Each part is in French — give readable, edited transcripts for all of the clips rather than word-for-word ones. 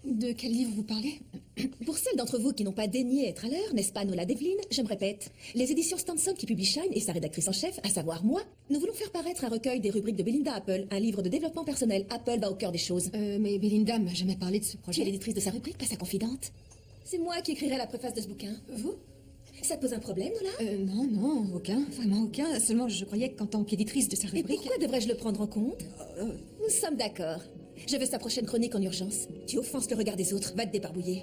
De quel livre vous parlez? Pour celles d'entre vous qui n'ont pas daigné être à l'heure, n'est-ce pas, Nola Devlin? Je me répète. Les éditions Stanson qui publient Shine et sa rédactrice en chef, à savoir moi, nous voulons faire paraître un recueil des rubriques de Belinda Apple, un livre de développement personnel. Apple va au cœur des choses. Mais Belinda m'a jamais parlé de ce Qui est projet. l'éditrice de sa rubrique, pas sa confidente? C'est moi qui écrirai la préface de ce bouquin. Vous? Ça te pose un problème, Nola? Non, aucun. Vraiment aucun. Seulement, je croyais qu'en tant qu'éditrice de sa Et rubrique... pourquoi devrais-je le prendre en compte? Nous sommes d'accord. Je veux sa prochaine chronique en urgence. Tu offenses le regard des autres, va te débarbouiller.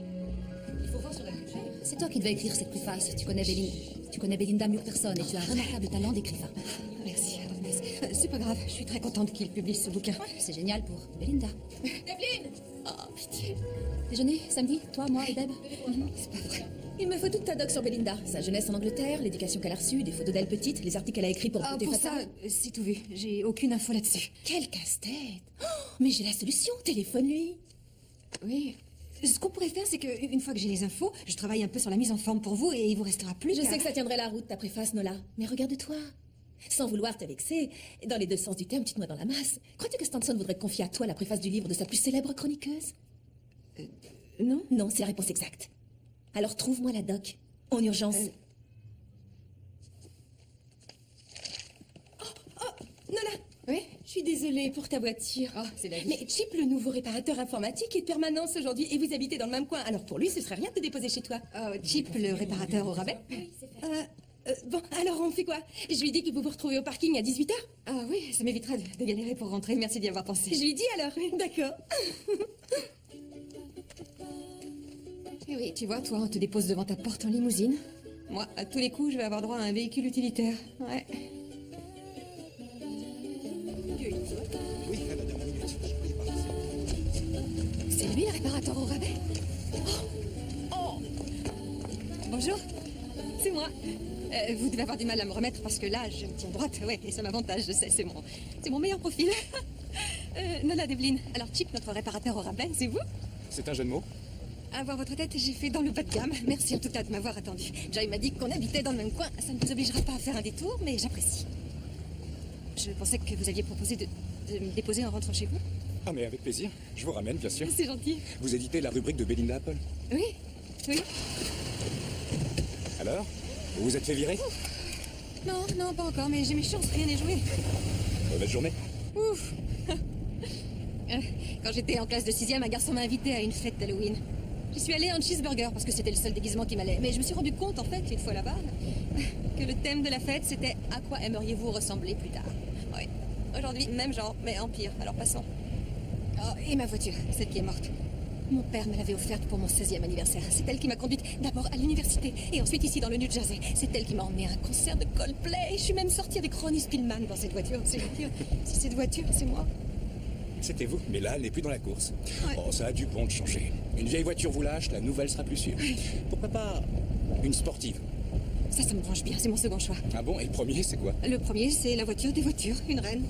Il faut voir sur la budget. C'est toi qui devais écrire cette préface. Tu connais Belinda mieux que personne et tu as un remarquable talent d'écrivain. Merci, Adonis. C'est pas grave, je suis très contente qu'il publie ce bouquin. C'est génial pour Belinda. Devlin! Oh, pitié. Déjeuner, samedi, toi, moi et Deb. C'est pas vrai. Il me faut toute ta doc sur Belinda. Sa jeunesse en Angleterre, l'éducation qu'elle a reçue, des photos d'elle petite, les articles qu'elle a écrits pour Ah, Beauté pour Fatale. ça, c'est tout vu. J'ai aucune info là-dessus. Quel casse-tête! Oh, mais j'ai la solution, téléphone-lui! Oui. Ce qu'on pourrait faire, c'est qu'une fois que j'ai les infos, je travaille un peu sur la mise en forme pour vous et il vous restera plus Je qu'à- sais que ça tiendrait la route, ta préface, Nola. Mais regarde-toi. Sans vouloir te vexer, dans les deux sens du terme, tu te noies dans la masse. Crois-tu que Stanson voudrait confier à toi la préface du livre de sa plus célèbre chroniqueuse? Non? Non, c'est la réponse exacte. Alors trouve-moi la doc. En urgence. Nola, Oui? je suis désolée pour ta voiture. Oh, c'est la vie. Mais Chip, le nouveau réparateur informatique, est de permanence aujourd'hui et vous habitez dans le même coin. Alors pour lui, ce serait rien de te déposer chez toi. Oh, Chip, le réparateur au rabais? Bon, alors on fait quoi? Je lui dis que vous vous retrouvez au parking à 18h. Ah oui, ça m'évitera de galérer pour rentrer. Merci d'y avoir pensé. Je lui dis alors. D'accord. Eh oui, tu vois, toi, on te dépose devant ta porte en limousine. Moi, à tous les coups, je vais avoir droit à un véhicule utilitaire. Ouais. Oui, madame la minute. Je prie par ici. C'est lui, le réparateur au rabais? Oh. Bonjour, c'est moi. Vous devez avoir du mal à me remettre parce que là, je me tiens droite. Ouais, et ça m'avantage, je sais, c'est mon meilleur profil. Nola Devlin. Alors, Chip, notre réparateur au rabais, c'est vous? C'est un jeu de mots? À voir votre tête, j'ai fait dans le bas de gamme. Merci en tout cas de m'avoir attendu. Joy m'a dit qu'on habitait dans le même coin. Ça ne vous obligera pas à faire un détour, mais j'apprécie. Je pensais que vous aviez proposé de me déposer en rentrant chez vous. Ah, mais avec plaisir. Je vous ramène, bien sûr. C'est gentil. Vous éditez la rubrique de Belinda Apple. Oui, oui. Alors? Vous vous êtes fait virer? Non, pas encore, mais j'ai mes chances, rien n'est joué. Mauvaise journée. Ouf. Quand j'étais en classe de 6e, un garçon m'a invité à une fête d'Halloween. J'y suis allée en cheeseburger parce que c'était le seul déguisement qui m'allait. Mais je me suis rendu compte, en fait, une fois là-bas, que le thème de la fête, c'était « À quoi aimeriez-vous ressembler plus tard ?» Oui. Aujourd'hui, même genre, mais en pire. Alors passons. Oh, et ma voiture, celle qui est morte. Mon père me l'avait offerte pour mon 16e anniversaire. C'est elle qui m'a conduite d'abord à l'université et ensuite ici dans le New Jersey. C'est elle qui m'a emmenée à un concert de Coldplay. Je suis même sortie avec Ronnie Spillman dans cette voiture. C'est dire si cette voiture, c'est moi. C'était vous, mais là, elle n'est plus dans la course. Ouais. Oh, ça a du bon de changer. Une vieille voiture vous lâche, la nouvelle sera plus sûre. Pourquoi pas une sportive? Ça me branche bien, c'est mon second choix. Ah bon? Et le premier, c'est quoi? Le premier, c'est la voiture des voitures, une reine.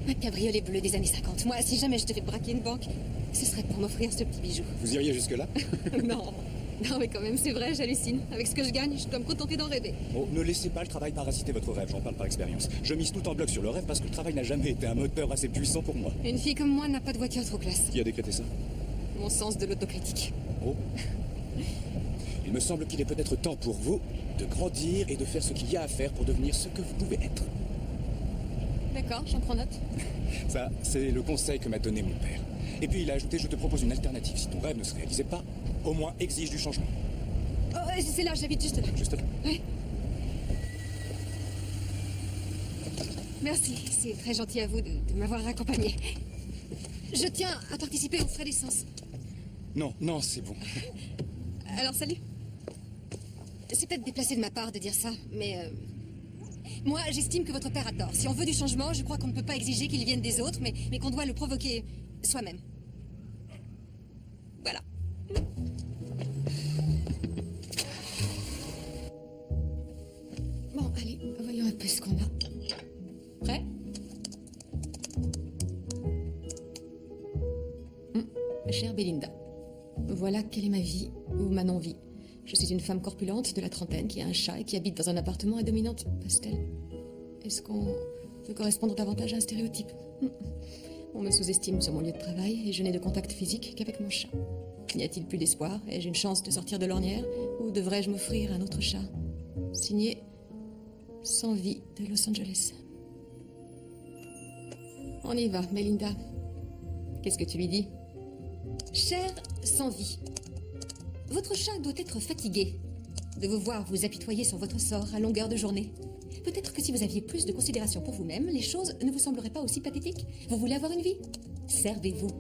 Un cabriolet bleu des années 50. Moi, si jamais je devais braquer une banque, ce serait pour m'offrir ce petit bijou. Vous iriez jusque-là? Non, mais quand même, c'est vrai, j'hallucine. Avec ce que je gagne, je dois me contenter d'en rêver. Oh, ne laissez pas le travail parasiter votre rêve, j'en parle par expérience. Je mise tout en bloc sur le rêve parce que le travail n'a jamais été un moteur assez puissant pour moi. Une fille comme moi n'a pas de voiture trop classe. Qui a décrété ça? Mon sens de l'autocritique. Oh. Il me semble qu'il est peut-être temps pour vous de grandir et de faire ce qu'il y a à faire pour devenir ce que vous pouvez être. D'accord, j'en prends note. Ça, c'est le conseil que m'a donné mon père. Et puis il a ajouté, je te propose une alternative. Si ton rêve ne se réalisait pas, au moins exige du changement. Oh, c'est là, j'habite juste là. Juste là. Oui. Merci, c'est très gentil à vous de m'avoir accompagné. Je tiens à participer aux frais d'essence. Non, non, c'est bon. Alors, salut. C'est peut-être déplacé de ma part de dire ça, mais... Moi, j'estime que votre père a tort. Si on veut du changement, je crois qu'on ne peut pas exiger qu'il vienne des autres, mais qu'on doit le provoquer soi-même. Voilà. Bon, allez, voyons un peu ce qu'on a. Prêt? Chère Belinda, voilà quelle est ma vie, ou ma non-vie. Je suis une femme corpulente de la trentaine qui a un chat et qui habite dans un appartement à dominante pastel. Est-ce qu'on peut correspondre davantage à un stéréotype? On me sous-estime sur mon lieu de travail et je n'ai de contact physique qu'avec mon chat. N'y a-t-il plus d'espoir? Ai-je une chance de sortir de l'ornière? Ou devrais-je m'offrir un autre chat? Signé Sans vie de Los Angeles. On y va, Melinda. Qu'est-ce que tu lui dis? Cher Sans vie, votre chat doit être fatigué de vous voir vous apitoyer sur votre sort à longueur de journée. Peut-être que si vous aviez plus de considération pour vous-même, les choses ne vous sembleraient pas aussi pathétiques. Vous voulez avoir une vie? Servez-vous.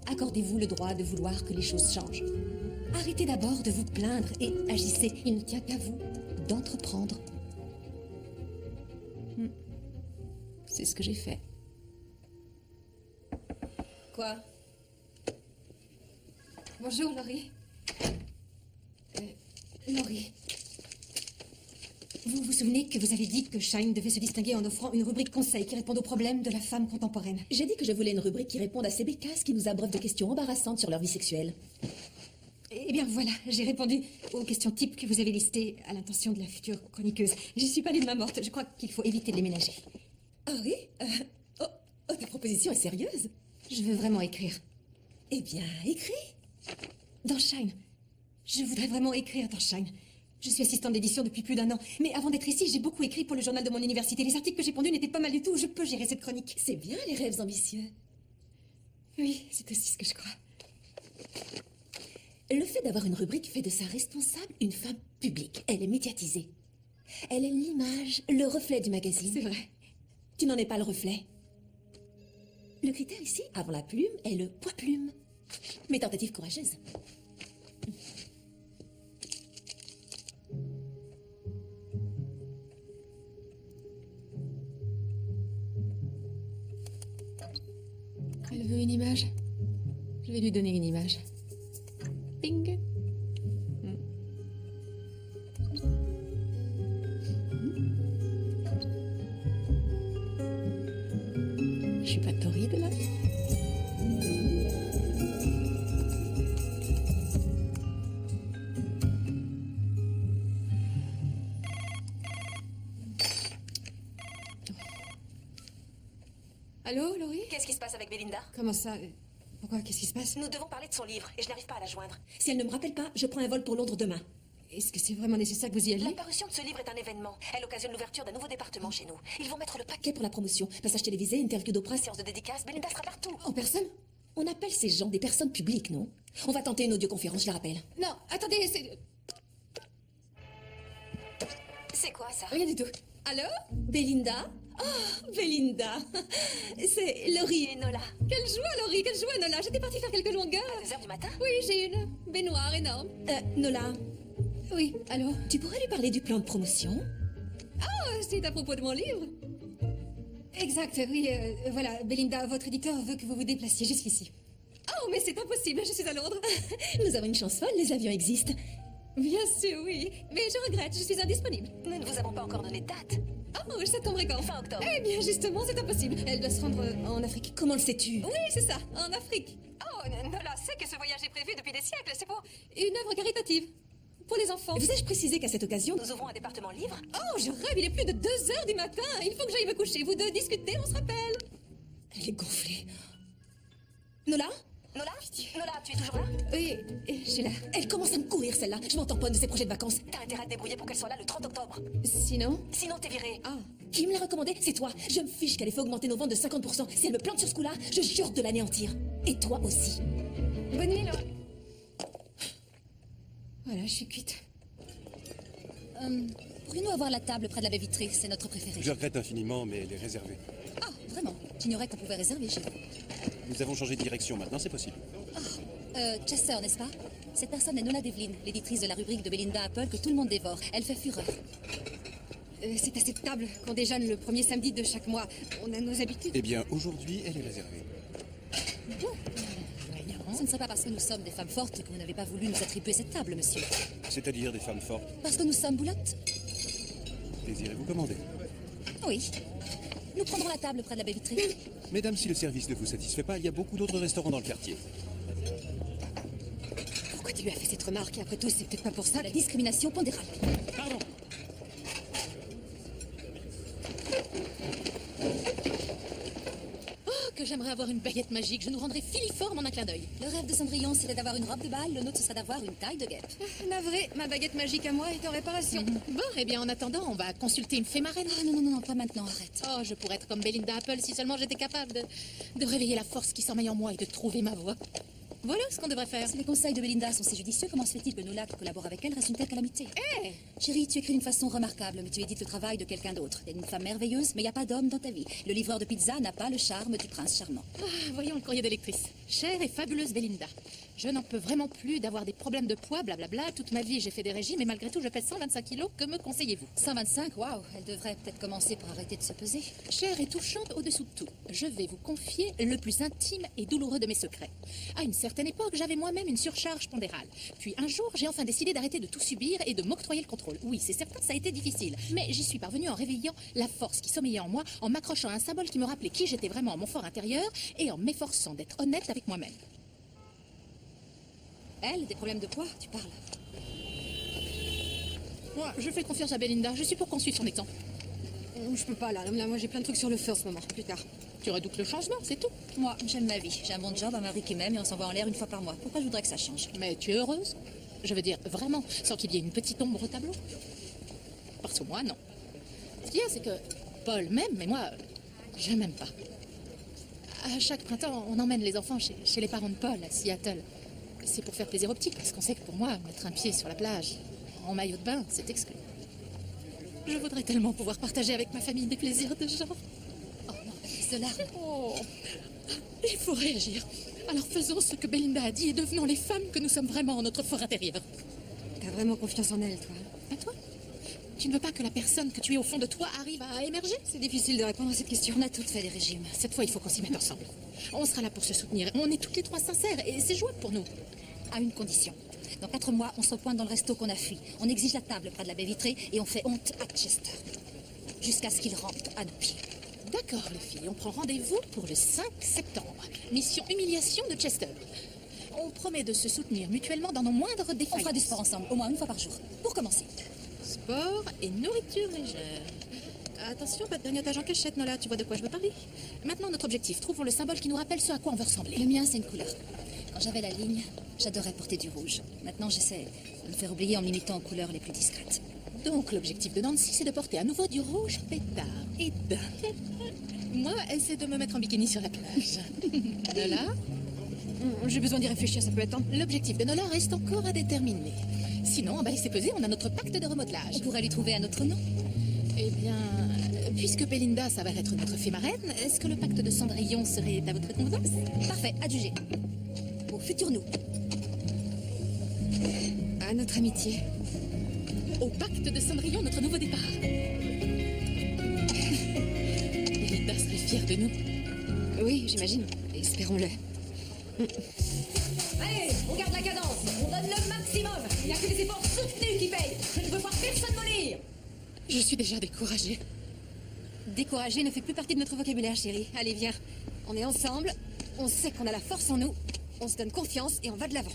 Accordez-vous le droit de vouloir que les choses changent. Arrêtez d'abord de vous plaindre et agissez. Il ne tient qu'à vous d'entreprendre. C'est ce que j'ai fait. Quoi? Bonjour, Laurie. Laurie. Vous vous souvenez que vous avez dit que Shine devait se distinguer en offrant une rubrique conseil qui réponde aux problèmes de la femme contemporaine? J'ai dit que je voulais une rubrique qui réponde à ces bécasses qui nous abreuvent de questions embarrassantes sur leur vie sexuelle. Eh bien voilà, j'ai répondu aux questions types que vous avez listées à l'intention de la future chroniqueuse. J'y suis pas allée de main morte, je crois qu'il faut éviter de les ménager. Ah oui oh, ta proposition est sérieuse? Je veux vraiment écrire. Eh bien, écris. Dans Shine. Je voudrais vraiment écrire dans Shine. Je suis assistante d'édition depuis plus d'1 an. Mais avant d'être ici, j'ai beaucoup écrit pour le journal de mon université. Les articles que j'ai pondus n'étaient pas mal du tout. Je peux gérer cette chronique. C'est bien, les rêves ambitieux. Oui, c'est aussi ce que je crois. Le fait d'avoir une rubrique fait de sa responsable une femme publique. Elle est médiatisée. Elle est l'image, le reflet du magazine. C'est vrai. Tu n'en es pas le reflet. Le critère ici, avant la plume, est le poids-plume. Mes tentatives courageuses. Elle veut une image. Je vais lui donner une image. Ping. Je suis pas torride là. Allô, Laurie? Qu'est-ce qui se passe avec Belinda? Comment ça? Pourquoi? Qu'est-ce qui se passe? Nous devons parler de son livre et je n'arrive pas à la joindre. Si elle ne me rappelle pas, je prends un vol pour Londres demain. Est-ce que c'est vraiment nécessaire que vous y alliez? La parution de ce livre est un événement. Elle occasionne l'ouverture d'un nouveau département chez nous. Ils vont mettre le paquet pour la promotion. Passage télévisé, interview d'Oprah, séance de dédicace. Belinda sera partout. En personne? On appelle ces gens des personnes publiques, non? On va tenter une audioconférence, je la rappelle. Non, attendez, c'est... C'est quoi ça? Rien du tout. Allô? Belinda? Oh, Belinda. C'est Laurie et Nola. Quelle joie, Laurie, quelle joie, Nola. J'étais partie faire quelques longueurs. À 2h du matin? Oui, j'ai une baignoire énorme. Nola, Oui, allô? tu pourrais lui parler du plan de promotion? Oh, c'est à propos de mon livre. Exact, oui, voilà. Belinda, votre éditeur veut que vous vous déplaciez jusqu'ici. Oh, mais c'est impossible, je suis à Londres. Nous avons une chance folle, les avions existent. Bien sûr, oui. Mais je regrette, je suis indisponible. Nous ne vous avons pas encore donné de date. Oh, ça tomberait quand? Fin octobre. Eh bien, justement, c'est impossible. Elle doit se rendre en Afrique. Comment le sais-tu? Oui, c'est ça, en Afrique. Oh, Nola sait que ce voyage est prévu depuis des siècles. C'est pour une œuvre caritative. Pour les enfants. Vous ai-je précisé qu'à cette occasion, nous ouvrons un département livre? Oh, je rêve, il est plus de 2h du matin. Il faut que j'aille me coucher. Vous deux discutez, on se rappelle. Elle est gonflée. Nola? Nola? Nola, tu es toujours là? Oui, je suis là. Elle commence à me courir, celle-là. Je m'en tamponne de ses projets de vacances. T'as intérêt à te débrouiller pour qu'elle soit là le 30 octobre. Sinon? Sinon, t'es virée. Ah. Qui me l'a recommandé? C'est toi. Je me fiche qu'elle ait fait augmenter nos ventes de 50%. Si elle me plante sur ce coup-là, je jure de l'anéantir. Et toi aussi. Bonne nuit, Laura. Voilà, je suis cuite. Pourrions-nous avoir la table près de la baie vitrée? C'est notre préférée. Je regrette infiniment, mais elle est réservée. Ah, vraiment? J'ignorais qu'on pouvait réserver chez vous. Nous avons changé de direction, maintenant c'est possible. Chester, n'est-ce pas? Cette personne est Nola Devlin, l'éditrice de la rubrique de Belinda Apple que tout le monde dévore. Elle fait fureur. C'est à cette table qu'on déjeune le premier samedi de chaque mois. On a nos habitudes. Eh bien, aujourd'hui, elle est réservée. Ce ne serait pas parce que nous sommes des femmes fortes que vous n'avez pas voulu nous attribuer cette table, monsieur. C'est-à-dire des femmes fortes. Parce que nous sommes boulottes? Désirez-vous commander? Oui. Nous prendrons la table près de la baie vitrée. Mesdames, si le service ne vous satisfait pas, il y a beaucoup d'autres restaurants dans le quartier. Pourquoi tu lui as fait cette remarque? Et après tout, c'est peut-être pas pour ça. La discrimination pondérale. Pardon. Oh, que j'aimerais avoir une baguette magique. Je nous rendrais filiforme en un clin d'œil. Le rêve de Cendrillon, c'était d'avoir une robe de bal, le nôtre, ce serait d'avoir une taille de guêpe. Navré, ma baguette magique à moi est en réparation. Bon, eh bien, en attendant, on va consulter une fée marraine. Ah, non, pas maintenant, arrête. Oh, je pourrais être comme Belinda Apple si seulement j'étais capable de réveiller la force qui sommeille en moi et de trouver ma voie. Voilà ce qu'on devrait faire. Si les conseils de Belinda sont si judicieux, comment se fait-il que nous là qui collaborons avec elle reste une telle calamité? Chérie, tu écris d'une façon remarquable, mais tu édites le travail de quelqu'un d'autre. T'es une femme merveilleuse, mais il n'y a pas d'homme dans ta vie. Le livreur de pizza n'a pas le charme du prince charmant. Voyons le courrier de lectrice. Chère et fabuleuse Belinda, je n'en peux vraiment plus d'avoir des problèmes de poids, blablabla. Toute ma vie, j'ai fait des régimes et malgré tout, je pèse 125 kilos. Que me conseillez-vous? 125, waouh, elle devrait peut-être commencer par arrêter de se peser. Chère et touchante au-dessous de tout, je vais vous confier le plus intime et douloureux de mes secrets. À une certaine époque, j'avais moi-même une surcharge pondérale. Puis un jour, j'ai enfin décidé d'arrêter de tout subir et de m'octroyer le contrôle. Oui, c'est certain, ça a été difficile. Mais j'y suis parvenue en réveillant la force qui sommeillait en moi, en m'accrochant à un symbole qui me rappelait qui j'étais vraiment, mon fort intérieur, et en m'efforçant d'être honnête avec moi-même. Elle, des problèmes de poids, tu parles? Moi, je fais confiance à Belinda, je suis pour qu'on suive son exemple. Je peux pas là, moi j'ai plein de trucs sur le feu en ce moment, plus tard. Tu redoutes le changement, c'est tout. Moi, j'aime ma vie. J'ai un bon job, un mari qui m'aime et on s'envoie en l'air une fois par mois. Pourquoi je voudrais que ça change? Mais tu es heureuse? Je veux dire, vraiment, sans qu'il y ait une petite ombre au tableau? Parce que moi, non. Ce qu'il y a, c'est que Paul m'aime, mais moi, je m'aime pas. À chaque printemps, on emmène les enfants chez les parents de Paul, à Seattle. C'est pour faire plaisir aux petits, parce qu'on sait que pour moi, mettre un pied sur la plage, en maillot de bain, c'est exclu. Je voudrais tellement pouvoir partager avec ma famille des plaisirs de genre. Oh non, de larmes. Oh, il faut réagir. Alors faisons ce que Belinda a dit et devenons les femmes que nous sommes vraiment en notre fort intérieur. T'as vraiment confiance en elle, toi? À toi? Tu ne veux pas que la personne que tu es au fond de toi arrive à émerger? C'est difficile de répondre à cette question. On a toutes fait des régimes. Cette fois, il faut qu'on s'y mette ensemble. On sera là pour se soutenir. On est toutes les trois sincères et c'est jouable pour nous. À une condition. Dans 4 mois, on se pointe dans le resto qu'on a fui. On exige la table près de la baie vitrée et on fait honte à Chester. Jusqu'à ce qu'il rentre à nos pieds. D'accord, les filles. On prend rendez-vous pour le 5 septembre. Mission humiliation de Chester. On promet de se soutenir mutuellement dans nos moindres On défaillances. fera du sport ensemble, au moins une fois par jour. Pour commencer. Sport et nourriture légère. Attention, pas de grignotage en cachette, Nola. Tu vois de quoi je veux parler? Maintenant, notre objectif. Trouvons le symbole qui nous rappelle ce à quoi on veut ressembler. Le mien, c'est une couleur. Quand j'avais la ligne, j'adorais porter du rouge. Maintenant, j'essaie de me faire oublier en me limitant aux couleurs les plus discrètes. Donc, l'objectif de Nancy, c'est de porter à nouveau du rouge pétard. Et moi, c'est de me mettre en bikini sur la plage. Nola? J'ai besoin d'y réfléchir, ça peut attendre. L'objectif de Nola reste encore à déterminer. Sinon, bah, c'est pesé, on a notre pacte de remodelage. On pourrait lui trouver un autre nom. Eh bien, puisque Belinda s'avère être notre fée marraine, est-ce que le pacte de Cendrillon serait à votre convenance? Parfait, adjugé. Au futur nous. À notre amitié. Au pacte de Cendrillon, notre nouveau départ. Belinda serait fière de nous. Oui, j'imagine. Espérons-le. Allez, on garde la cadence. On donne le maximum. Il n'y a que les efforts soutenus qui payent. Je ne veux voir personne mollir. Je suis déjà découragée. Décourager ne fait plus partie de notre vocabulaire, chérie. Allez, viens. On est ensemble. On sait qu'on a la force en nous. On se donne confiance et on va de l'avant.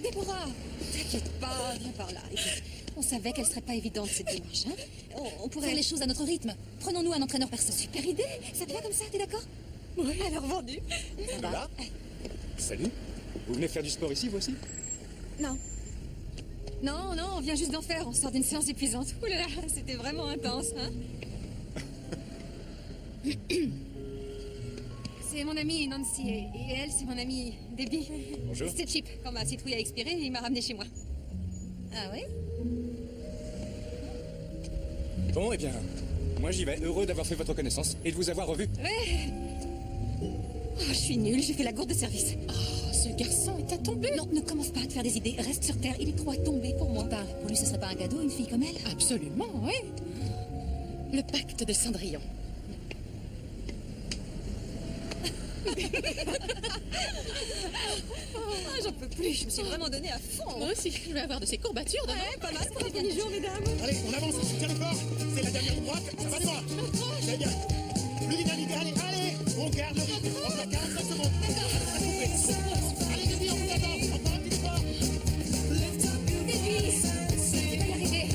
Déborah, t'inquiète pas, viens par là. Écoute, on savait qu'elle serait pas évidente cette démarche, hein. On pourrait Faire les choses à notre rythme. Prenons-nous un entraîneur perso. Super idée. Ça te va comme ça, t'es d'accord? Oui. Alors vendu. Ça va. Lola? Salut. Vous venez faire du sport ici, vous aussi? Non. Non, on vient juste d'en faire. On sort d'une séance épuisante. Ouh là là, c'était vraiment intense, hein. C'est mon amie Nancy et elle, c'est mon amie Debbie. Bonjour. C'est Chip. Quand ma citrouille a expiré, il m'a ramené chez moi. Ah oui? Bon, eh bien, moi j'y vais. Heureux d'avoir fait votre connaissance et de vous avoir revu. Ouais. Oh, je suis nulle, j'ai fait la gourde de service. Oh, ce garçon est à tomber. Non, ne commence pas à te faire des idées. Reste sur terre, il est trop à tomber pour moi. Parle. Pour lui, ce serait pas un cadeau, une fille comme elle? Absolument, oui. Le pacte de Cendrillon. Ah, j'en peux plus, je me suis vraiment donnée à fond. Moi aussi, je vais avoir de ces courbatures demain. Ouais, pas mal pour un premier jour, mesdames. Allez, on avance, tiens le corps. C'est la dernière droite, ça va droit. C'est bien. Plus dynamique, allez, on garde le rythme. On fait 45 secondes. Allez, Debbie, on vous attend. Encore un petit effort. Debbie, tu vas y arriver.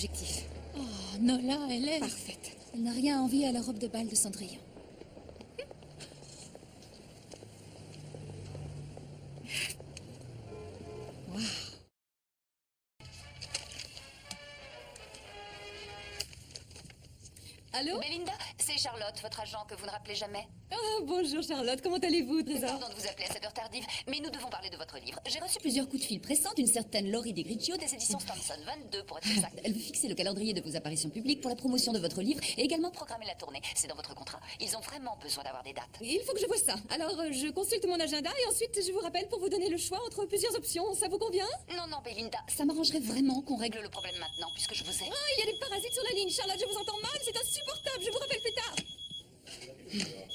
objectif. Oh, Nola, elle est... Parfaite. Elle n'a rien à envier à la robe de bal de Cendrillon. Allô? Belinda, c'est Charlotte, votre agent que vous ne rappelez jamais. Bonjour Charlotte, comment allez-vous, Trésor? Pardon de vous appeler à cette heure tardive, mais nous devons parler de votre livre. J'ai reçu Plusieurs coups de fil pressants d'une certaine Laurie Degriccio des éditions Stanson, 22 pour être exact. Elle veut fixer le calendrier de vos apparitions publiques pour la promotion de votre livre et également Programmer la tournée, c'est dans votre contrat. Ils ont vraiment besoin d'avoir des dates. Il faut que je vois ça. Alors, je consulte mon agenda et ensuite je vous rappelle pour vous donner le choix entre plusieurs options. Ça vous convient? Non, non, Belinda, Ça m'arrangerait vraiment qu'on règle règle le problème maintenant, puisque je vous ai. Ah, il y a des parasites sur la ligne. Charlotte, je vous entends mal, c'est insupportable. Je vous rappelle plus tard.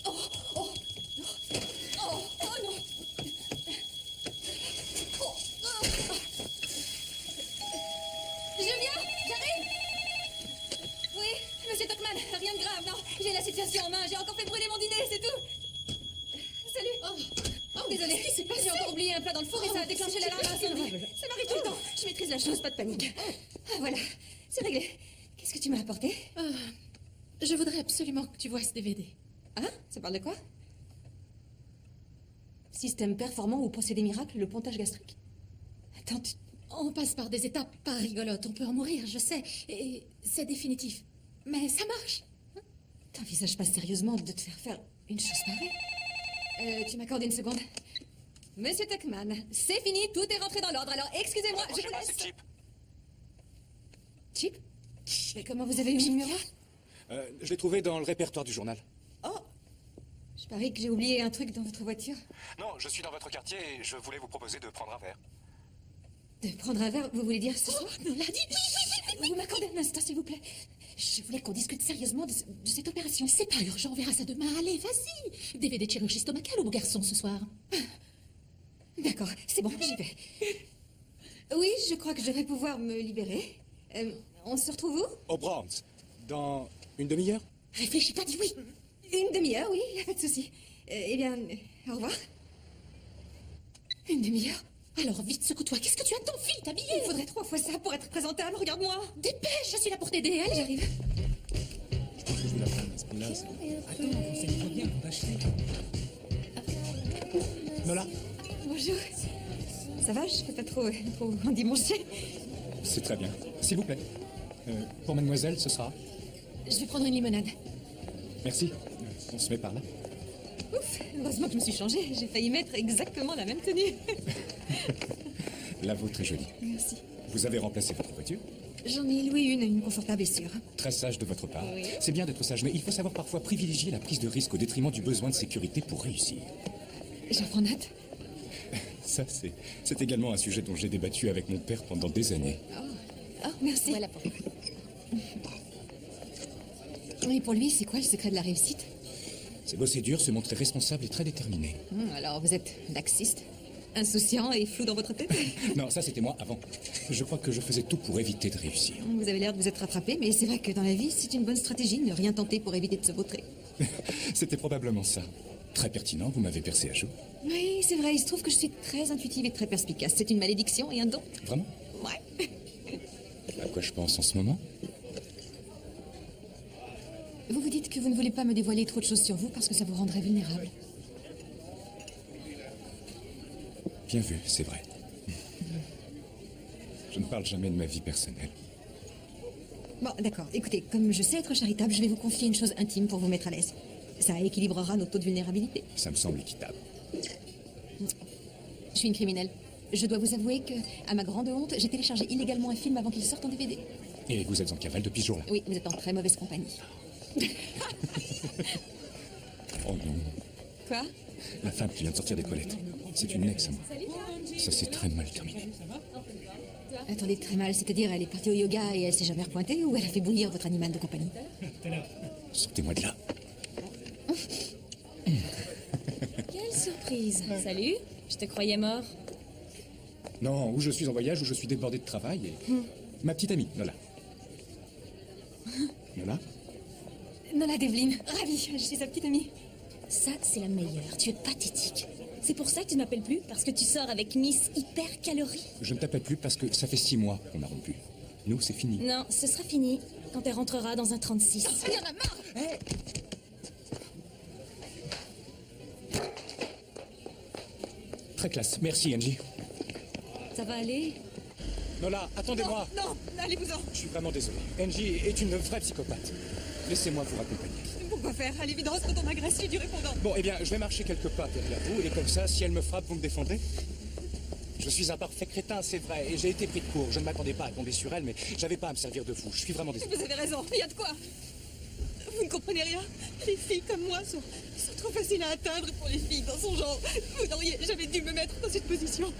Oh non. Je viens, j'arrive. Oui, monsieur Tuckman, rien de grave, non. J'ai la situation en main, j'ai encore fait brûler mon dîner, c'est tout. Salut. Oh, désolé. Qu'est-ce qui s'est passé? J'ai encore oublié un plat dans le four et ça a déclenché l'alarme incendie. Ça m'arrive tout le temps. Je maîtrise la chose, pas de panique. Ah, voilà, c'est réglé. Qu'est-ce que tu m'as apporté? Je voudrais absolument que tu vois ce DVD. Hein? Ça parle de quoi? Système performant ou procédé miracle, le pontage gastrique? Attends, On passe par des étapes pas rigolotes, on peut en mourir, je sais, et c'est définitif. Mais ça marche. t'envisages pas sérieusement de te faire faire une chose pareille? Tu m'accordes une seconde? Monsieur Tuckman, c'est fini, tout est rentré dans l'ordre, alors excusez-moi, je vous laisse. Chip. Chip? Mais comment vous avez eu mon numéro? Je l'ai trouvé dans le répertoire du journal. Oh! Je parie que j'ai oublié un truc dans votre voiture. Non, je suis dans votre quartier et je voulais vous proposer de prendre un verre. De prendre un verre, vous voulez dire ce soir? On l'a dit, oui. Vous m'accordez un instant, s'il vous plaît. Je voulais qu'on discute sérieusement de cette opération. C'est pas urgent, on verra ça demain. Allez, vas-y. DVD de chirurgie stomacale au beau garçon ce soir. D'accord, c'est bon, j'y vais. Oui, je crois que je vais pouvoir me libérer. On se retrouve où? Au Bronx. Dans une demi-heure? Réfléchis pas, dis oui. Une demi-heure, oui, y a pas de souci. Eh bien, au revoir. Une demi-heure? Alors vite, secoue-toi. Qu'est-ce que tu attends? Vite, habillée. Il faudrait 3 fois ça pour être présentable, regarde-moi. Dépêche, je suis là pour t'aider. Allez, J'arrive. Je vais la prendre à ce point-là. Attends, renseigne-toi bien pour t'acheter. Nola? Bonjour. Ça va? Je peux pas trop endimancher. C'est très bien. S'il vous plaît. Pour mademoiselle, ce sera... Je vais prendre une limonade. Merci. On se met par là. Ouf, heureusement que je me suis changée. J'ai failli mettre exactement la même tenue. La vôtre est jolie. Merci. Vous avez remplacé votre voiture? J'en ai loué une confortable et sûre. Très sage de votre part. Oui. C'est bien d'être sage, mais il faut savoir parfois privilégier la prise de risque au détriment du besoin de sécurité pour réussir. J'en prends note. Ça, c'est également un sujet dont j'ai débattu avec mon père pendant des années. Oh, merci. Voilà pour Et pour lui, c'est quoi le secret de la réussite? C'est bosser dur, se montrer responsable et très déterminé. Alors, vous êtes laxiste, insouciant et flou dans votre tête? Non, ça c'était moi avant. Je crois que je faisais tout pour éviter de réussir. Vous avez l'air de vous être rattrapé, mais c'est vrai que dans la vie, c'est une bonne stratégie de ne rien tenter pour éviter de se vautrer. C'était probablement ça. Très pertinent, vous m'avez percé à jour. Oui, c'est vrai, il se trouve que je suis très intuitive et très perspicace. C'est une malédiction et un don. Vraiment? Ouais. À quoi je pense en ce moment? Vous vous dites que vous ne voulez pas me dévoiler trop de choses sur vous parce que ça vous rendrait vulnérable. Bien vu, c'est vrai. Je ne parle jamais de ma vie personnelle. Bon, d'accord. Écoutez, comme je sais être charitable, je vais vous confier une chose intime pour vous mettre à l'aise. Ça équilibrera nos taux de vulnérabilité. Ça me semble équitable. Je suis une criminelle. Je dois vous avouer que, à ma grande honte, j'ai téléchargé illégalement un film avant qu'il sorte en DVD. Et vous êtes en cavale depuis ce jour-là? Oui, vous êtes en très mauvaise compagnie. Oh non. Quoi? La femme qui vient de sortir des toilettes. C'est une ex à moi. Ça s'est très mal terminé. Attendez, très mal, c'est-à-dire elle est partie au yoga et elle s'est jamais repointée ou elle a fait bouillir votre animal de compagnie? Sortez-moi de là. Quelle surprise. Salut, je te croyais mort. Non, ou je suis en voyage, ou je suis débordé de travail et... Ma petite amie, Nola. Nola? Nola Devlin, ravie, je suis sa petite amie. Ça, c'est la meilleure. Tu es pathétique. C'est pour ça que tu ne m'appelles plus? Parce que tu sors avec Miss Hyper Calorie? Je ne t'appelle plus parce que ça fait 6 mois qu'on a rompu. Nous, c'est fini. Non, ce sera fini quand elle rentrera dans un 36. Il y en a marre. Très classe. Merci, Angie. Ça va aller? Nola, attendez-moi. Non, allez-vous-en. Je suis vraiment désolé. Angie est une vraie psychopathe. Laissez-moi vous raccompagner. Pourquoi faire? À l'évidence, quand on agresse, du répondant. Bon, eh bien, je vais marcher quelques pas derrière vous, et comme ça, si elle me frappe, vous me défendrez. Je suis un parfait crétin, c'est vrai, et j'ai été pris de court. Je ne m'attendais pas à tomber sur elle, mais j'avais pas à me servir de vous. Je suis vraiment désolé. Vous avez raison, il y a de quoi. Vous ne comprenez rien. Les filles comme moi sont trop faciles à atteindre pour les filles dans son genre. Vous n'auriez jamais dû me mettre dans cette position.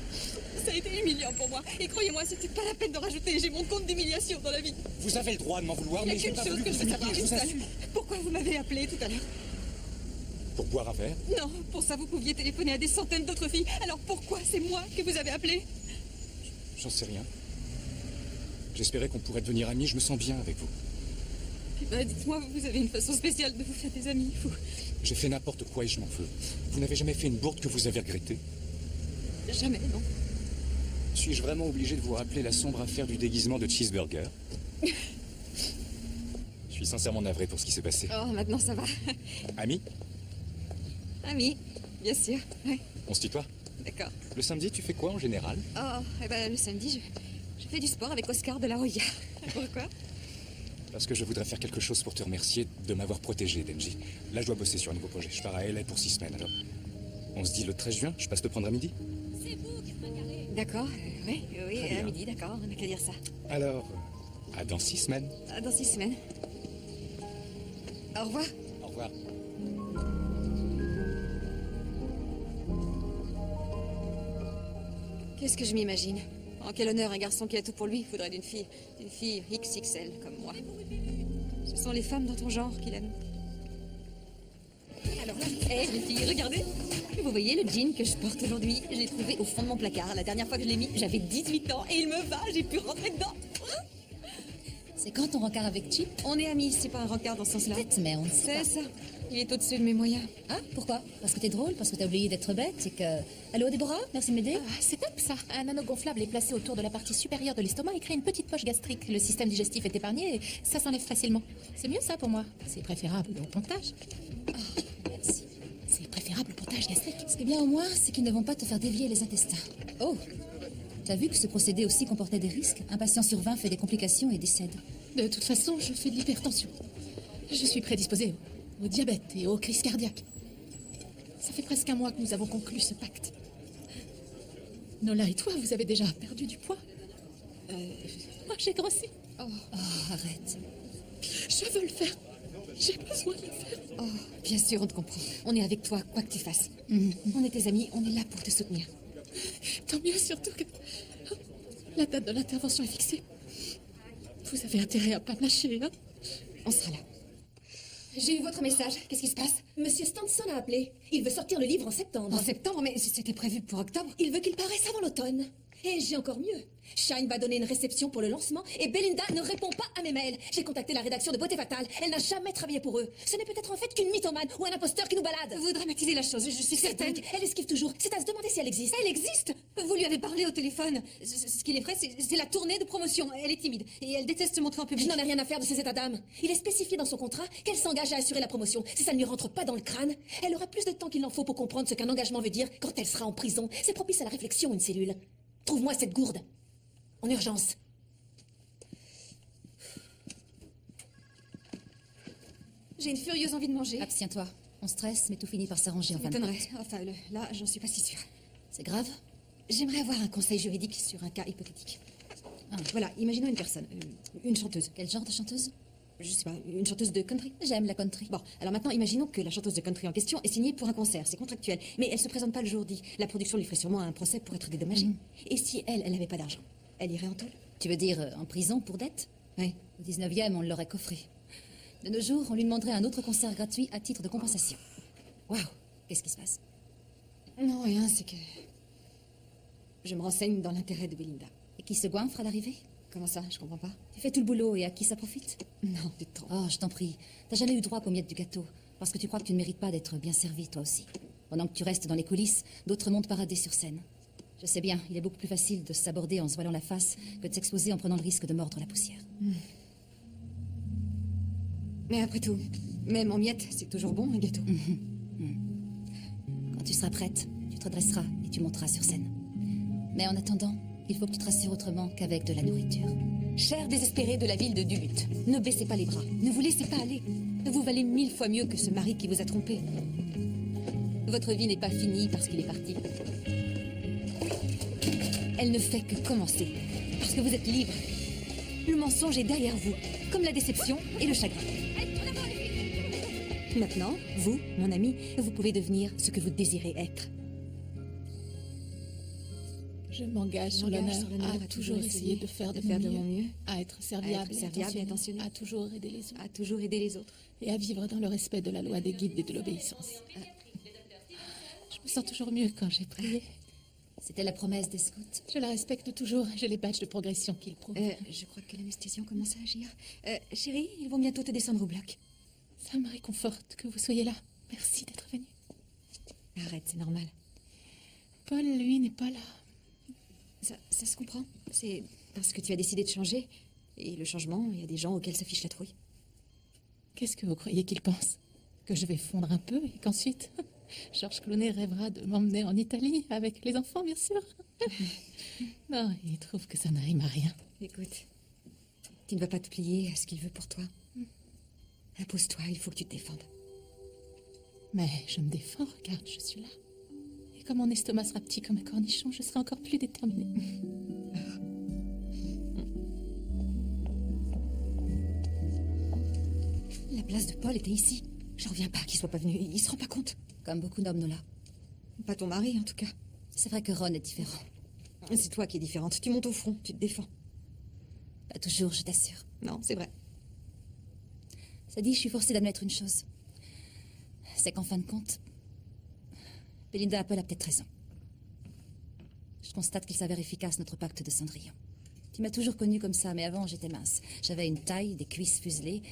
Ça a été humiliant pour moi. Et croyez-moi, c'était pas la peine de rajouter. J'ai mon compte d'humiliation dans la vie. Vous avez le droit de m'en vouloir, Il y a mais j'ai quelque pas chose voulu que je vous veux humilier, savoir, je vous une seule. assure. Pourquoi vous m'avez appelé tout à l'heure? Pour boire un verre? Non, pour ça, vous pouviez téléphoner à des centaines d'autres filles. Alors pourquoi c'est moi que vous avez appelé? J'en sais rien. J'espérais qu'on pourrait devenir amis, je me sens bien avec vous. Eh ben, dites-moi, vous avez une façon spéciale de vous faire des amis, vous. J'ai fait n'importe quoi et je m'en veux. Vous n'avez jamais fait une bourde que vous avez regrettée? Jamais, non. Suis-je vraiment obligé de vous rappeler la sombre affaire du déguisement de Cheeseburger? Je suis sincèrement navré pour ce qui s'est passé. Oh, maintenant ça va. Ami? Ami, bien sûr. Ouais, On se tutoie? d'accord. Le samedi, tu fais quoi en général? Oh, eh ben, le samedi, je fais du sport avec Oscar de la Hoya. Pourquoi? Parce que je voudrais faire quelque chose pour te remercier de m'avoir protégé, Denji. Là, je dois bosser sur un nouveau projet. Je pars à LA pour 6 semaines, alors... On se dit le 13 juin, je passe te prendre à midi? D'accord, oui, Très bien. à midi, d'accord, on n'a qu'à dire ça. Alors, à dans 6 semaines. Dans 6 semaines. Au revoir. Au revoir. Qu'est-ce que je m'imagine? En quel honneur un garçon qui a tout pour lui faudrait d'une fille XXL comme moi. Ce sont les femmes dans ton genre qu'il aime. Alors là, les filles, regardez. Vous voyez le jean que je porte aujourd'hui? Je l'ai trouvé au fond de mon placard. La dernière fois que je l'ai mis, j'avais 18 ans et il me va, j'ai pu rentrer dedans. C'est quand ton rencard avec Chip? On est amis, c'est pas un rencard dans ce sens-là. Peut-être, mais on ne sait C'est pas. ça. Il est au-dessus de mes moyens. Ah, pourquoi? Parce que t'es drôle? Parce que t'as oublié d'être bête? C'est que... Allô, Déborah? Merci de m'aider? Ah, c'est top ça. Un anneau gonflable est placé autour de la partie supérieure de l'estomac et crée une petite poche gastrique. Le système digestif est épargné et ça s'enlève facilement. C'est mieux ça pour moi. C'est préférable au pontage. Merci. C'est préférable au pontage gastrique. Ce qui est bien au moins, c'est qu'ils ne vont pas te faire dévier les intestins. Oh! T'as vu que ce procédé aussi comportait des risques? Un patient sur 20 fait des complications et décède. De toute façon, je fais de l'hypertension. Je suis prédisposée au diabète et aux crises cardiaques. Ça fait presque un mois que nous avons conclu ce pacte. Nola et toi, vous avez déjà perdu du poids. Moi, j'ai grossi. Oh, arrête. Je veux le faire. J'ai besoin de le faire. Oh, bien sûr, on te comprend. On est avec toi, quoi que tu fasses. On est tes amis, on est là pour te soutenir. Tant mieux, surtout que la date de l'intervention est fixée. Vous avez intérêt à pas me lâcher, hein? On sera là. J'ai eu votre message. Qu'est-ce qui se passe? Monsieur Stanson a appelé. Il veut sortir le livre en septembre. En septembre, mais c'était prévu pour octobre. Il veut qu'il paraisse avant l'automne. Et j'ai encore mieux. Shine va donner une réception pour le lancement et Belinda ne répond pas à mes mails. J'ai contacté la rédaction de Beauté Fatale. Elle n'a jamais travaillé pour eux. Ce n'est peut-être en fait qu'une mythomane ou un imposteur qui nous balade. Vous dramatisez la chose, je suis certaine. Elle esquive toujours. C'est à se demander si elle existe. Elle existe. Vous lui avez parlé au téléphone. Ce qu'il est vrai, c'est la tournée de promotion. Elle est timide et elle déteste se montrer en Je public. n'en ai rien à faire de ces états d'âme. Il est spécifié dans son contrat qu'elle s'engage à assurer la promotion. Si ça ne lui rentre pas dans le crâne, elle aura plus de temps qu'il n'en faut pour comprendre ce qu'un engagement veut dire quand elle sera en prison. C'est propice à la réflexion, une cellule. Trouve-moi cette gourde. En urgence. J'ai une furieuse envie de manger. Abstiens-toi. On stresse, mais tout finit par s'arranger en fin de compte. M'étonnerait. Enfin, là, j'en suis pas si sûre. C'est grave? J'aimerais avoir un conseil juridique sur un cas hypothétique. Voilà, imaginons une personne, une chanteuse. Quel genre de chanteuse? Je sais pas, une chanteuse de country. J'aime la country. Bon, alors maintenant, imaginons que la chanteuse de country en question est signée pour un concert, c'est contractuel, mais elle se présente pas le jour dit. La production lui ferait sûrement un procès pour être dédommagée. Et si elle n'avait pas d'argent, elle irait en taule? Tu veux dire en prison pour dette? Oui. Au 19e, on l'aurait coffré. De nos jours, on lui demanderait un autre concert gratuit à titre de compensation. Waouh! Qu'est-ce qui se passe? Non, rien, c'est que... Je me renseigne dans l'intérêt de Belinda. Et qui se goinfre à l'arrivée? Comment ça? Je comprends pas. Tu fais tout le boulot et à qui ça profite? Non, du tout. Oh, je t'en prie. T'as jamais eu droit qu'aux miettes du gâteau. Parce que tu crois que tu ne mérites pas d'être bien servi, toi aussi. Pendant que tu restes dans les coulisses, d'autres montent parader sur scène. Je sais bien, il est beaucoup plus facile de s'aborder en se voilant la face que de s'exposer en prenant le risque de mordre la poussière. Mais après tout, même en miettes, c'est toujours bon, un gâteau. Quand tu seras prête, tu te redresseras et tu monteras sur scène. Mais en attendant, il faut que tu te rassures autrement qu'avec de la nourriture. Cher désespéré de la ville de Duluth, ne baissez pas les bras, ne vous laissez pas aller. Vous valez 1000 fois mieux que ce mari qui vous a trompé. Votre vie n'est pas finie parce qu'il est parti. Elle ne fait que commencer, parce que vous êtes libre. Le mensonge est derrière vous, comme la déception et le chagrin. Maintenant, vous, mon ami, vous pouvez devenir ce que vous désirez être. Je m'engage sur l'honneur à toujours essayer de faire de mon mieux, à être serviable et attentionné, à toujours aider les autres, et à vivre dans le respect de la loi des guides et de l'obéissance. Je me sens toujours mieux quand j'ai prié. C'était la promesse des scouts. Je la respecte toujours, j'ai les badges de progression qu'ils prouvent. Je crois que l'anesthésion commence à agir. Chérie, ils vont bientôt te descendre au bloc. Ça me réconforte que vous soyez là. Merci d'être venu. Arrête, c'est normal. Paul, lui, n'est pas là. Ça se comprend. C'est parce que tu as décidé de changer. Et le changement, il y a des gens auxquels ça fiche la trouille. Qu'est-ce que vous croyez qu'il pense? Que je vais fondre un peu et qu'ensuite, Georges Clooney rêvera de m'emmener en Italie avec les enfants, bien sûr. Non, il trouve que ça ne rime à rien. Écoute, tu ne vas pas te plier à ce qu'il veut pour toi. Impose-toi, il faut que tu te défendes. Mais je me défends, regarde, je suis là. Et comme mon estomac sera petit comme un cornichon, je serai encore plus déterminée. La place de Paul était ici. J'en reviens pas qu'il soit pas venu. Il se rend pas compte. Comme beaucoup d'hommes, Nola. Pas ton mari, en tout cas. C'est vrai que Ron est différent. C'est toi qui es différente. Tu montes au front, tu te défends. Pas toujours, je t'assure. Non, c'est vrai. Ça dit, je suis forcée d'admettre une chose. C'est qu'en fin de compte, Belinda Apple a peut-être raison. Je constate qu'il s'avère efficace, notre pacte de Cendrillon. Tu m'as toujours connue comme ça, mais avant, j'étais mince. J'avais une taille, des cuisses fuselées.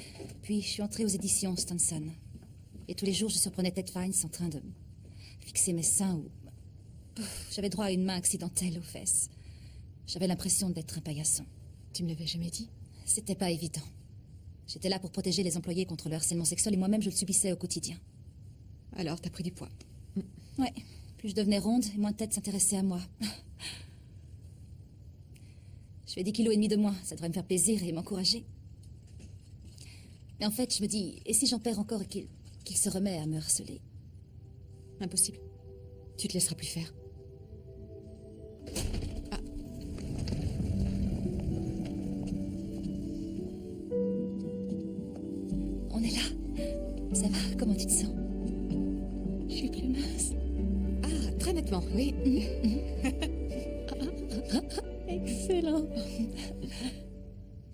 Puis, je suis entrée aux éditions Stanson. Et tous les jours, je surprenais Ted Fines en train de fixer mes seins ou... J'avais droit à une main accidentelle aux fesses. J'avais l'impression d'être un paillasson. Tu me l'avais jamais dit? C'était pas évident. J'étais là pour protéger les employés contre le harcèlement sexuel et moi-même, je le subissais au quotidien. Alors, t'as pris du poids. Ouais. Plus je devenais ronde, et moins Ted s'intéressait à moi. Je fais 10,5 kilos de moins. Ça devrait me faire plaisir et m'encourager. Mais en fait, je me dis, et si j'en perds encore et qu'il se remet à me harceler? Impossible. Tu te laisseras plus faire. Ah. On est là. Ça va? Comment tu te sens? Je suis plus mince. Ah, très nettement, oui. Excellent.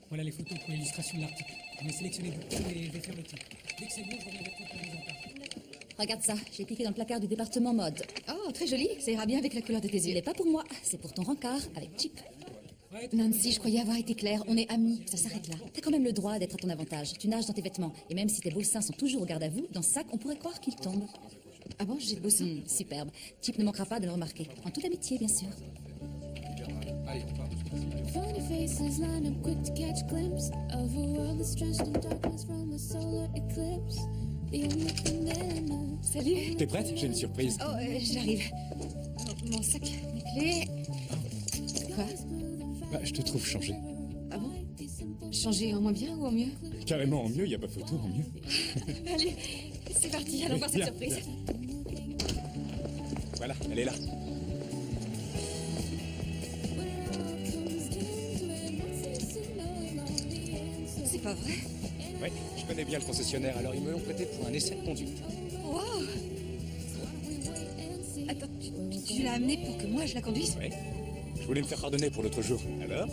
Voilà les photos pour l'illustration de l'article. On a sélectionné du thème et je vais faire le titre. Dès que c'est bon, je reviens vers toi pour les entendre. Regarde ça, j'ai piqué dans le placard du département mode. Oh, très joli. Ça ira bien avec la couleur de tes Il yeux. n'est pas pour moi, c'est pour ton rencard avec Chip. Nancy, je croyais avoir été claire. On est amis. Ça s'arrête là. T'as quand même le droit d'être à ton avantage. Tu nages dans tes vêtements. Et même si tes beaux seins sont toujours au garde à vous, dans ce sac, on pourrait croire qu'ils tombent. Ah bon, j'ai de beaux seins. Superbe. Chip ne manquera pas de le remarquer. En toute amitié, bien sûr. Funny faces line up quick to catch a glimpse of a world that's drenched in darkness from a solar eclipse. The only thing that I know. Salut. T'es prête? J'ai une surprise. Oh, j'arrive. Mon sac, mes clés. Quoi? Bah, je te trouve changé. Ah bon? Changer en moins bien ou en mieux? Carrément en mieux, y a pas photo, en mieux. Allez, c'est parti, allons voir cette Viens, surprise. Voilà, elle est là. C'est pas vrai? Ouais, je connais bien le concessionnaire, alors ils me l'ont prêté pour un essai de conduite. Wow! Attends, tu l'as amené pour que moi je la conduise? Ouais. Je voulais me faire pardonner pour l'autre jour. Alors?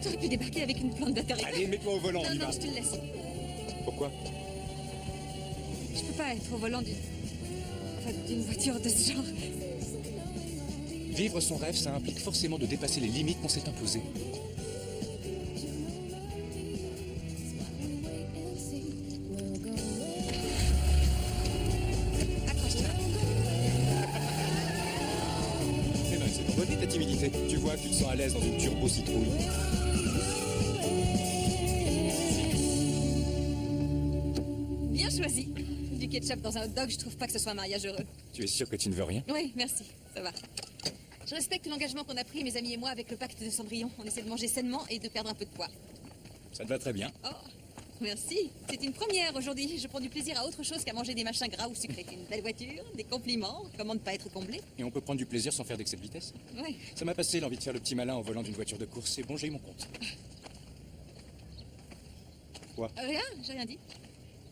T'aurais pu débarquer avec une plante d'atterrissage. Allez, mets-toi au volant, on y Non, va. je te le laisse. Pourquoi? Je peux pas être au volant d'une voiture de ce genre. Vivre son rêve, ça implique forcément de dépasser les limites qu'on s'est imposées. Accroche-toi. C'est ton bonnet, ta timidité. vois que tu te sens à l'aise dans une turbo citrouille. Bien choisi. Du ketchup dans un hot dog, je trouve pas que ce soit un mariage heureux. Tu es sûr que tu ne veux rien? Oui, merci, ça va. Je respecte l'engagement qu'on a pris, mes amis et moi, avec le pacte de Cendrillon. On essaie de manger sainement et de perdre un peu de poids. Ça te va très bien. Oh, merci. C'est une première aujourd'hui. Je prends du plaisir à autre chose qu'à manger des machins gras ou sucrés. Une belle voiture, des compliments, comment ne pas être comblé? Et on peut prendre du plaisir sans faire d'excès de vitesse? Oui. Ça m'a passé l'envie de faire le petit malin en volant d'une voiture de course. C'est bon, j'ai eu mon compte. Quoi? Rien, j'ai rien dit.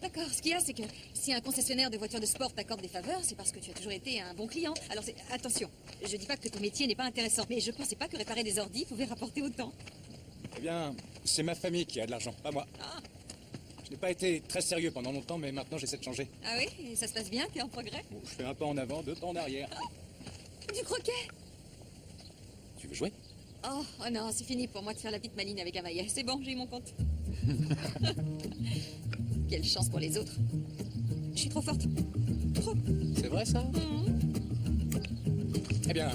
D'accord, ce qu'il y a, c'est que si un concessionnaire de voitures de sport t'accorde des faveurs, c'est parce que tu as toujours été un bon client. Alors attention, je dis pas que ton métier n'est pas intéressant, mais je pensais pas que réparer des ordis pouvait rapporter autant. Eh bien, c'est ma famille qui a de l'argent, pas moi. Ah, Je n'ai pas été très sérieux pendant longtemps, mais maintenant j'essaie de changer. ah oui, et ça se passe bien, t'es en progrès? Bon, je fais un pas en avant, 2 pas en arrière. Du croquet? Tu veux jouer? Oh non, c'est fini pour moi de faire la petite maline avec un maillet. C'est bon, j'ai eu mon compte. Quelle chance pour les autres. Je suis trop forte. Trop. C'est vrai ça? Eh bien,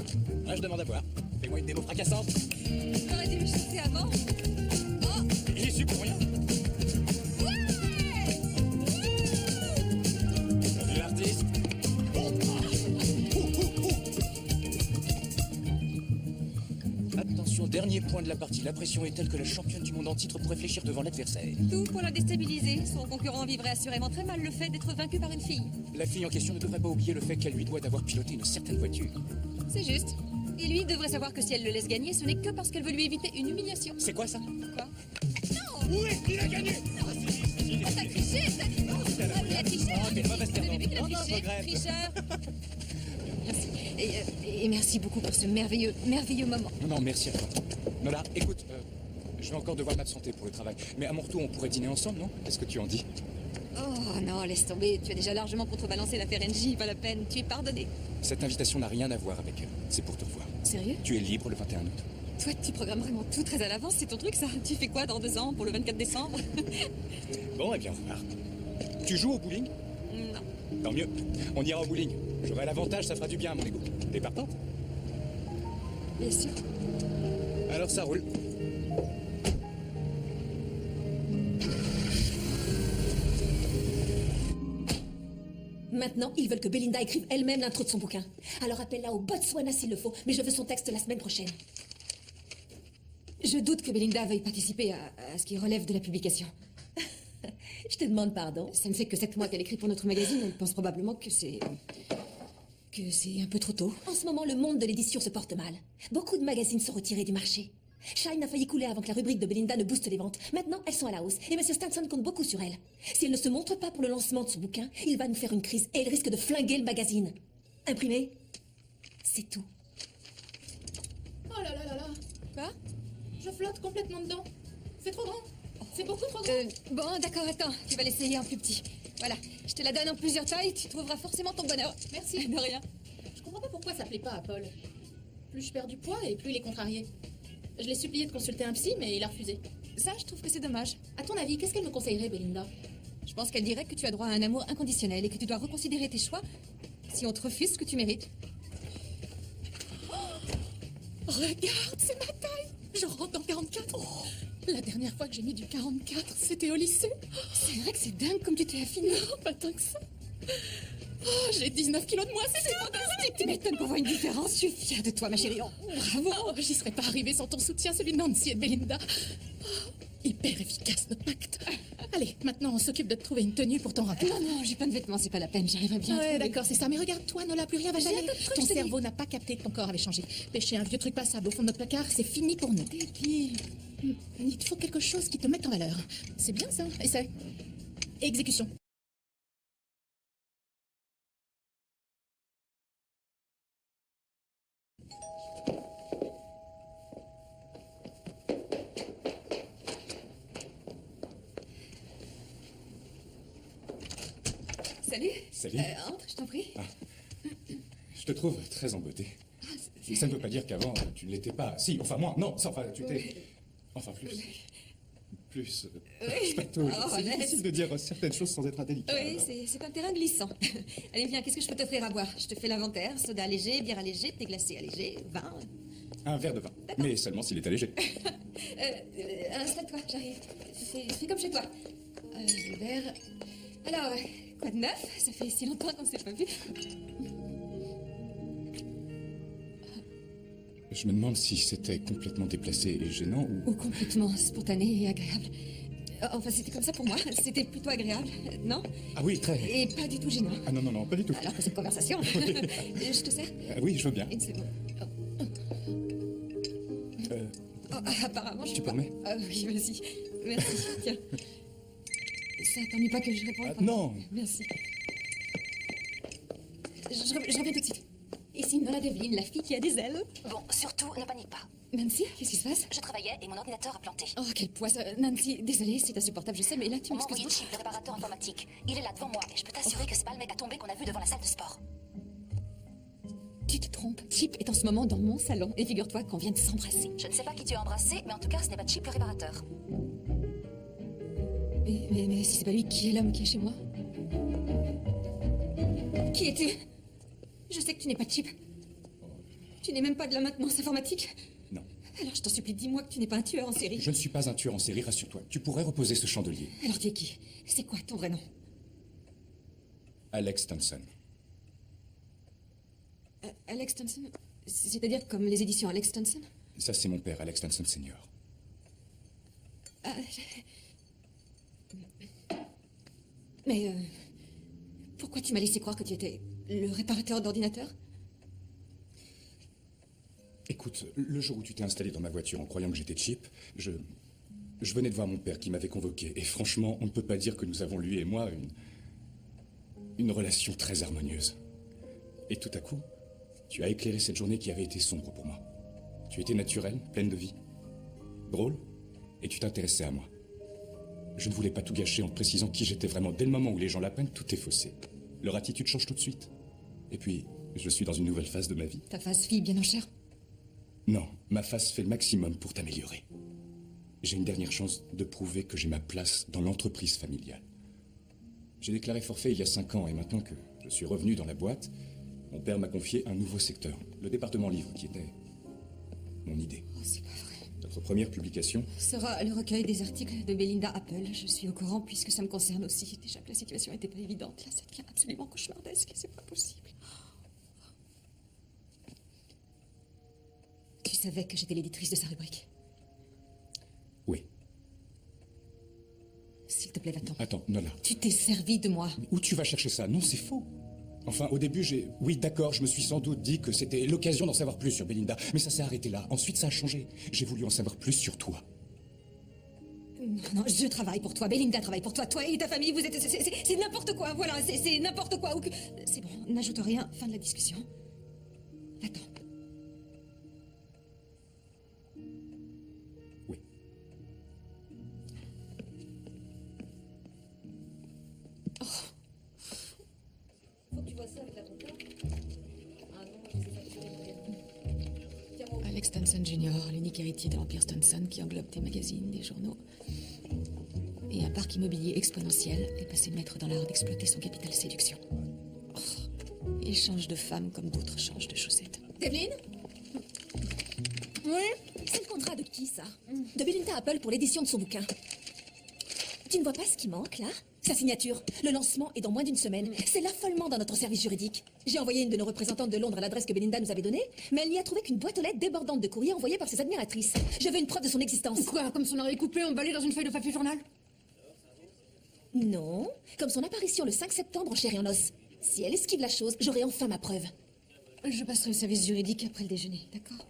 moi je demande à voir. Fais-moi une démo fracassante. T'aurais dû me chasser avant. Oh, J'y suis pour rien. Salut l'artiste. Attention, dernier point de la partie. La pression est telle que la championne du monde en titre pourrait fléchir devant l'adversaire. tout pour la déstabiliser. Son concurrent vivrait assurément très mal le fait d'être vaincu par une fille. La fille en question ne devrait pas oublier le fait qu'elle lui doit d'avoir piloté une certaine voiture. C'est juste. Et lui devrait savoir que si elle le laisse gagner, ce n'est que parce qu'elle veut lui éviter une humiliation. C'est quoi ça? Quoi? Oui, il a gagné. Oh, t'as triché, t'as... Oh, il a triché. Oh, t'es une mauvaise T'as vu perdante. qu'il a Non, non, je triché, regrette. tricheur. Merci. Et merci beaucoup pour ce merveilleux moment. Non, merci à toi. Nola, écoute, je vais encore devoir m'absenter pour le travail. Mais à mon retour, on pourrait dîner ensemble, non? Qu'est-ce que tu en dis? Oh non, laisse tomber. Tu as déjà largement contrebalancé l'affaire NJ, pas la peine. Tu es pardonné. Cette invitation n'a rien à voir avec elle. C'est pour te revoir. Sérieux? Tu es libre le 21 août. Toi, tu programmes vraiment tout très à l'avance. C'est ton truc, ça. Tu fais quoi dans 2 ans, pour le 24 décembre? Bon, eh bien, on va voir. Tu joues au bowling? Non. Tant mieux. On ira au bowling. J'aurai l'avantage, ça fera du bien à mon ego. T'es partante? Bien sûr. Alors ça roule. Maintenant, ils veulent que Belinda écrive elle-même l'intro de son bouquin. Alors appelle-la au Botswana s'il le faut, mais je veux son texte la semaine prochaine. Je doute que Belinda veuille participer à ce qui relève de la publication. Je te demande pardon. Ça ne fait que 7 mois qu'elle écrit pour notre magazine. Elle pense probablement que c'est un peu trop tôt. En ce moment, le monde de l'édition se porte mal. Beaucoup de magazines sont retirés du marché. Shine a failli couler avant que la rubrique de Belinda ne booste les ventes. Maintenant, elles sont à la hausse. Et M. Stanson compte beaucoup sur elle. Si elle ne se montre pas pour le lancement de son bouquin, il va nous faire une crise et il risque de flinguer le magazine. Imprimé, c'est tout. Oh là là là là. Quoi? Je flotte complètement dedans. C'est trop grand. C'est beaucoup trop grand. Bon, d'accord, attends. Tu vas l'essayer en plus petit. Voilà. Je te la donne en plusieurs tailles. Tu trouveras forcément ton bonheur. Merci. De rien. Je comprends pas pourquoi ça plaît pas à Paul. Plus je perds du poids et plus il est contrarié. Je l'ai supplié de consulter un psy, mais il a refusé. Ça, je trouve que c'est dommage. À ton avis, qu'est-ce qu'elle me conseillerait, Belinda? Je pense qu'elle dirait que tu as droit à un amour inconditionnel et que tu dois reconsidérer tes choix si on te refuse ce que tu mérites. Regarde, c'est ma taille. Je rentre dans 44. Oh, la dernière fois que j'ai mis du 44, c'était au lycée. C'est vrai que c'est dingue comme tu t'es affinée. Non, pas tant que ça. Oh, j'ai 19 kilos de moins, c'est fantastique. Tu m'étonnes qu'on voit une différence. Je suis fière de toi, ma chérie. Oh, bravo. Oh, j'y serais pas arrivée sans ton soutien, celui de Nancy et de Belinda. Oh, hyper efficace, notre pacte. Allez, maintenant, on s'occupe de te trouver une tenue pour ton rappel. Non, j'ai pas de vêtements, c'est pas la peine. J'arriverai bien. Ouais, d'accord, c'est ça. Mais regarde-toi, Nola, plus rien va J'ai jamais. un tas de trucs, Ton je te dis. cerveau n'a pas capté que ton corps avait changé. Pêcher un vieux truc passable au fond de notre placard, c'est fini pour nous. Et puis, Il te faut quelque chose qui te mette en valeur. C'est bien ça. Essaie. Exécution. salut. Salut. Entre, je t'en prie. Je te trouve très embêté. Ça ne veut pas dire qu'avant, tu ne l'étais pas. Si, enfin moi, non, ça, enfin, tu t'es... Enfin, plus... Plus... Spato, c'est laisse. difficile de dire certaines choses sans être indélicat. Oui, c'est un terrain glissant. Allez, viens, qu'est-ce que je peux t'offrir à boire? Je te fais l'inventaire. Soda allégé, bière allégée, thé glacé allégé, vin. Un verre de vin. Mais seulement s'il est allégé. Installe-toi, j'arrive. Fais comme chez toi. Le verre. Alors, quoi de neuf? Ça fait si longtemps qu'on s'est pas vu. Je me demande si c'était complètement déplacé et gênant ou... Ou complètement spontané et agréable. Enfin, c'était comme ça pour moi. C'était plutôt agréable, non? Ah oui, très. Et pas du tout gênant. Ah non, non, non, pas du tout. Alors que cette conversation... Je te sers? Oui, je veux bien. Une seconde. Apparemment, je Tu peux pas. permets? Oui, vas-y. Merci, tiens. Ça t'ennuie pas que je réponde? Non. Merci. Je reviens tout de suite. Ici, Nola Devlin, la fille qui a des ailes. Bon, surtout, ne panique pas. Nancy, qu'est-ce qui se passe? Je travaillais et mon ordinateur a planté. Oh, quelle poisse. Nancy, désolée, c'est insupportable, je sais, mais là, tu On m'a envoyé m'excuses. Chip, le réparateur informatique. Il est là devant moi et je peux t'assurer que c'est pas le mec à tomber qu'on a vu devant la salle de sport. Tu te trompes. Chip est en ce moment dans mon salon et figure-toi qu'on vient de s'embrasser. Je ne sais pas qui tu as embrassé, mais en tout cas, ce n'est pas Chip le réparateur. Mais si c'est pas lui, qui est l'homme qui est chez moi? Qui es-tu? Je sais que tu n'es pas Chip. Tu n'es même pas de la maintenance informatique. Non. Alors je t'en supplie, dis-moi que tu n'es pas un tueur en série. Je ne suis pas un tueur en série, rassure-toi. Tu pourrais reposer ce chandelier. Alors tu es qui? C'est quoi ton vrai nom? Alex Stanson. Alex Stanson? C'est-à-dire comme les éditions Alex Stanson? Ça, c'est mon père, Alex Stanson Senior. Mais pourquoi tu m'as laissé croire que tu étais le réparateur d'ordinateur? Écoute, le jour où tu t'es installé dans ma voiture en croyant que j'étais Chip, je venais de voir mon père qui m'avait convoqué. Et franchement, on ne peut pas dire que nous avons, lui et moi, une relation très harmonieuse. Et tout à coup, tu as éclairé cette journée qui avait été sombre pour moi. Tu étais naturelle, pleine de vie, drôle, et tu t'intéressais à moi. Je ne voulais pas tout gâcher en te précisant qui j'étais vraiment. Dès le moment où les gens l'apprennent, tout est faussé. Leur attitude change tout de suite. Et puis, je suis dans une nouvelle phase de ma vie. Ta phase fille bien en chair? Non, ma face fait le maximum pour t'améliorer. J'ai une dernière chance de prouver que j'ai ma place dans l'entreprise familiale. J'ai déclaré forfait il y a 5 ans et maintenant que je suis revenu dans la boîte, mon père m'a confié un nouveau secteur, le département livre, qui était mon idée. Oh, c'est pas vrai. Notre première publication Sera le recueil des articles de Belinda Apple. Je suis au courant puisque ça me concerne aussi. Déjà que la situation n'était pas évidente. Là, ça devient absolument cauchemardesque et c'est pas possible. Tu savais que j'étais l'éditrice de sa rubrique? Oui. S'il te plaît, va-t'en. Attends, Nola. Tu t'es servi de moi. Mais où tu vas chercher ça? Non, c'est faux. Enfin, au début, Oui, d'accord, je me suis sans doute dit que c'était l'occasion d'en savoir plus sur Belinda. Mais ça s'est arrêté là. Ensuite, ça a changé. J'ai voulu en savoir plus sur toi. Non, je travaille pour toi. Belinda travaille pour toi. Toi et ta famille, vous êtes... C'est n'importe quoi. Voilà, c'est n'importe quoi. C'est bon, n'ajoute rien. Fin de la discussion. Va-t'en. Oui. Oh. Alex Stanson Jr., l'unique héritier de l'Empire Stanson qui englobe des magazines, des journaux et un parc immobilier exponentiel est passé maître dans l'art d'exploiter son capital séduction. Oh. Il change de femme comme d'autres changent de chaussettes. Devlin? Oui? C'est le contrat de qui, ça? De Belinda Apple pour l'édition de son bouquin. Tu ne vois pas ce qui manque, là? Sa signature. Le lancement est dans moins d'une semaine. C'est l'affolement dans notre service juridique. J'ai envoyé une de nos représentantes de Londres à l'adresse que Belinda nous avait donnée, mais elle n'y a trouvé qu'une boîte aux lettres débordante de courriers envoyés par ses admiratrices. Je veux une preuve de son existence. Quoi? Comme son oreille coupée emballée dans une feuille de papier journal? Non, comme son apparition le 5 septembre en chair et en os. Si elle esquive la chose, j'aurai enfin ma preuve. Je passerai au service juridique après le déjeuner, d'accord?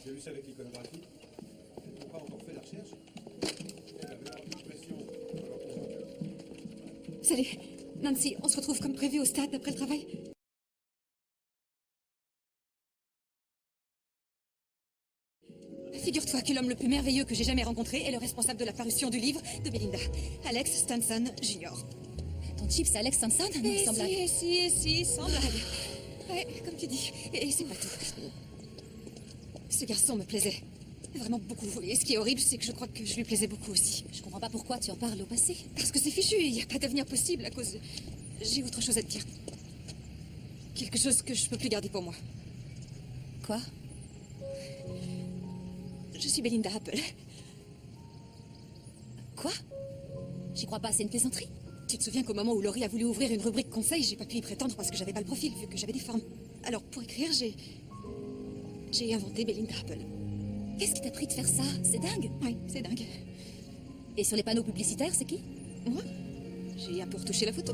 J'ai vu ça avec l'iconographie. Ils n'ont pas encore fait la recherche. Salut, Nancy, on se retrouve comme prévu au stade après le travail? Figure-toi que l'homme le plus merveilleux que j'ai jamais rencontré est le responsable de la parution du livre de Belinda, Alex Stanson Jr. Ton chip, c'est Alex Stanson? Non, sans blague. Si, sans blague. Ouais, comme tu dis. Et c'est pas tout. Ce garçon me plaisait. Vraiment beaucoup. Et ce qui est horrible, c'est que je crois que je lui plaisais beaucoup aussi. Je comprends pas pourquoi tu en parles au passé. Parce que c'est fichu, il n'y a pas d'avenir possible à cause de... J'ai autre chose à te dire. Quelque chose que je peux plus garder pour moi. Quoi? Je suis Belinda Apple. Quoi? J'y crois pas, c'est une plaisanterie. Tu te souviens qu'au moment où Laurie a voulu ouvrir une rubrique conseil, j'ai pas pu y prétendre parce que j'avais pas le profil, vu que j'avais des formes. Alors, pour écrire, j'ai inventé Belinda Apple. Qu'est-ce qui t'a pris de faire ça? C'est dingue. Oui, c'est dingue. Et sur les panneaux publicitaires, c'est qui? Moi? J'ai un peu retouché la photo.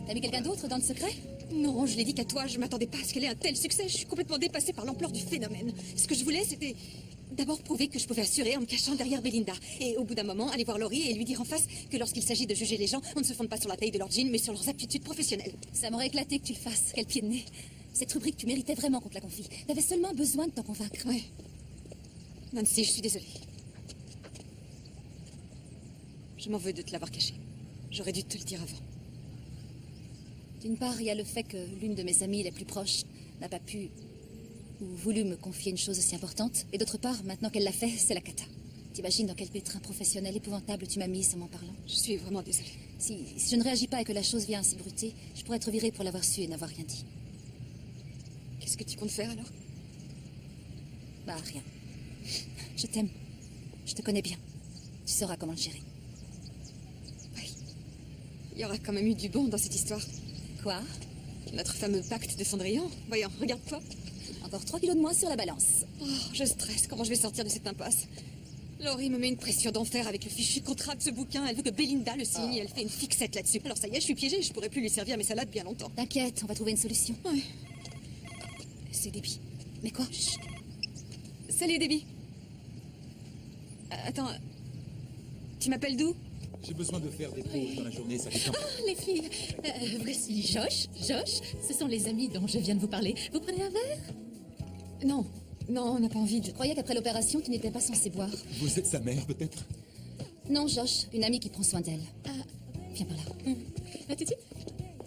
T'as mis quelqu'un d'autre dans le secret? Non, je l'ai dit qu'à toi, je m'attendais pas à ce qu'elle ait un tel succès. Je suis complètement dépassée par l'ampleur du phénomène. Ce que je voulais, c'était d'abord prouver que je pouvais assurer en me cachant derrière Belinda. Et au bout d'un moment, aller voir Laurie et lui dire en face que lorsqu'il s'agit de juger les gens, on ne se fonde pas sur la taille de leur jean, mais sur leurs aptitudes professionnelles. Ça m'aurait éclaté que tu le fasses. Quel pied de nez. Cette rubrique, tu méritais vraiment qu'on te la confie. T'avais seulement besoin de t'en convaincre. Ouais. Nancy, je suis désolée. Je m'en veux de te l'avoir caché. J'aurais dû te le dire avant. D'une part, il y a le fait que l'une de mes amies les plus proches n'a pas pu ou voulu me confier une chose aussi importante. Et d'autre part, maintenant qu'elle l'a fait, c'est la cata. T'imagines dans quel pétrin professionnel épouvantable tu m'as mise en m'en parlant? Je suis vraiment désolée. Si je ne réagis pas et que la chose vient ainsi bruter, je pourrais être virée pour l'avoir su et n'avoir rien dit. Qu'est-ce que tu comptes faire alors? Bah, rien. Je t'aime. Je te connais bien. Tu sauras comment le gérer. Oui. Il y aura quand même eu du bon dans cette histoire. Quoi? Notre fameux pacte de Cendrillon. Voyons, regarde-toi. Encore 3 kilos de moins sur la balance. Oh, je stresse. Comment je vais sortir de cette impasse? Laurie me met une pression d'enfer avec le fichu contrat de ce bouquin. Elle veut que Belinda le signe et elle fait une fixette là-dessus. Alors ça y est, je suis piégée. Je pourrais plus lui servir mes salades bien longtemps. T'inquiète, on va trouver une solution. Oui. C'est Debbie. Mais quoi? Chut. Salut, Debbie. Attends. Tu m'appelles d'où? J'ai besoin de faire des pauses dans la journée, ça détend. Ah, les filles, voici Josh. Josh, ce sont les amis dont je viens de vous parler. Vous prenez un verre? Non. Non, on n'a pas envie de... Je croyais qu'après l'opération, tu n'étais pas censé boire. Vous êtes sa mère, peut-être? Non, Josh, une amie qui prend soin d'elle. Viens par là. À tout de suite.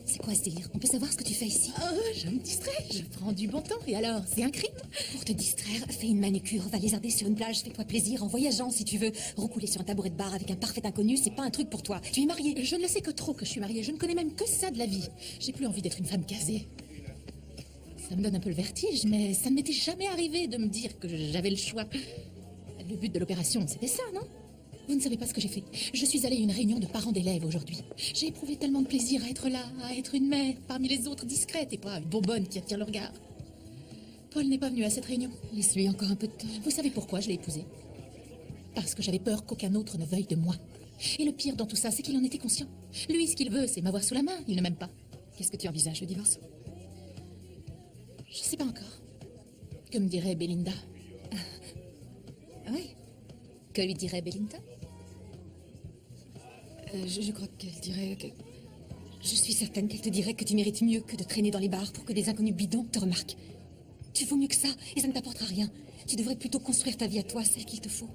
C'est quoi ce délire? On peut savoir ce que tu fais ici? Oh, je me distrais, je prends du bon temps. Et alors, c'est un crime? Pour te distraire, fais une manucure, va lézarder sur une plage, fais-toi plaisir, en voyageant si tu veux. Roucouler sur un tabouret de bar avec un parfait inconnu, c'est pas un truc pour toi. Tu es mariée. Je ne sais que trop que je suis mariée, je ne connais même que ça de la vie. J'ai plus envie d'être une femme casée. Ça me donne un peu le vertige, mais ça ne m'était jamais arrivé de me dire que j'avais le choix. Le but de l'opération, c'était ça, non? Vous ne savez pas ce que j'ai fait. Je suis allée à une réunion de parents d'élèves aujourd'hui. J'ai éprouvé tellement de plaisir à être là, à être une mère, parmi les autres discrète et pas une bonbonne qui attire le regard. Paul n'est pas venu à cette réunion. Laisse-lui encore un peu de temps. Vous savez pourquoi je l'ai épousé? Parce que j'avais peur qu'aucun autre ne veuille de moi. Et le pire dans tout ça, c'est qu'il en était conscient. Lui, ce qu'il veut, c'est m'avoir sous la main. Il ne m'aime pas. Qu'est-ce que tu envisages, le divorce? Je ne sais pas encore. Que me dirait Belinda? Oui. Que lui dirait Belinda? Je crois qu'elle dirait que... Je suis certaine qu'elle te dirait que tu mérites mieux que de traîner dans les bars pour que des inconnus bidons te remarquent. Tu vaux mieux que ça, et ça ne t'apportera rien. Tu devrais plutôt construire ta vie à toi, celle qu'il te faut.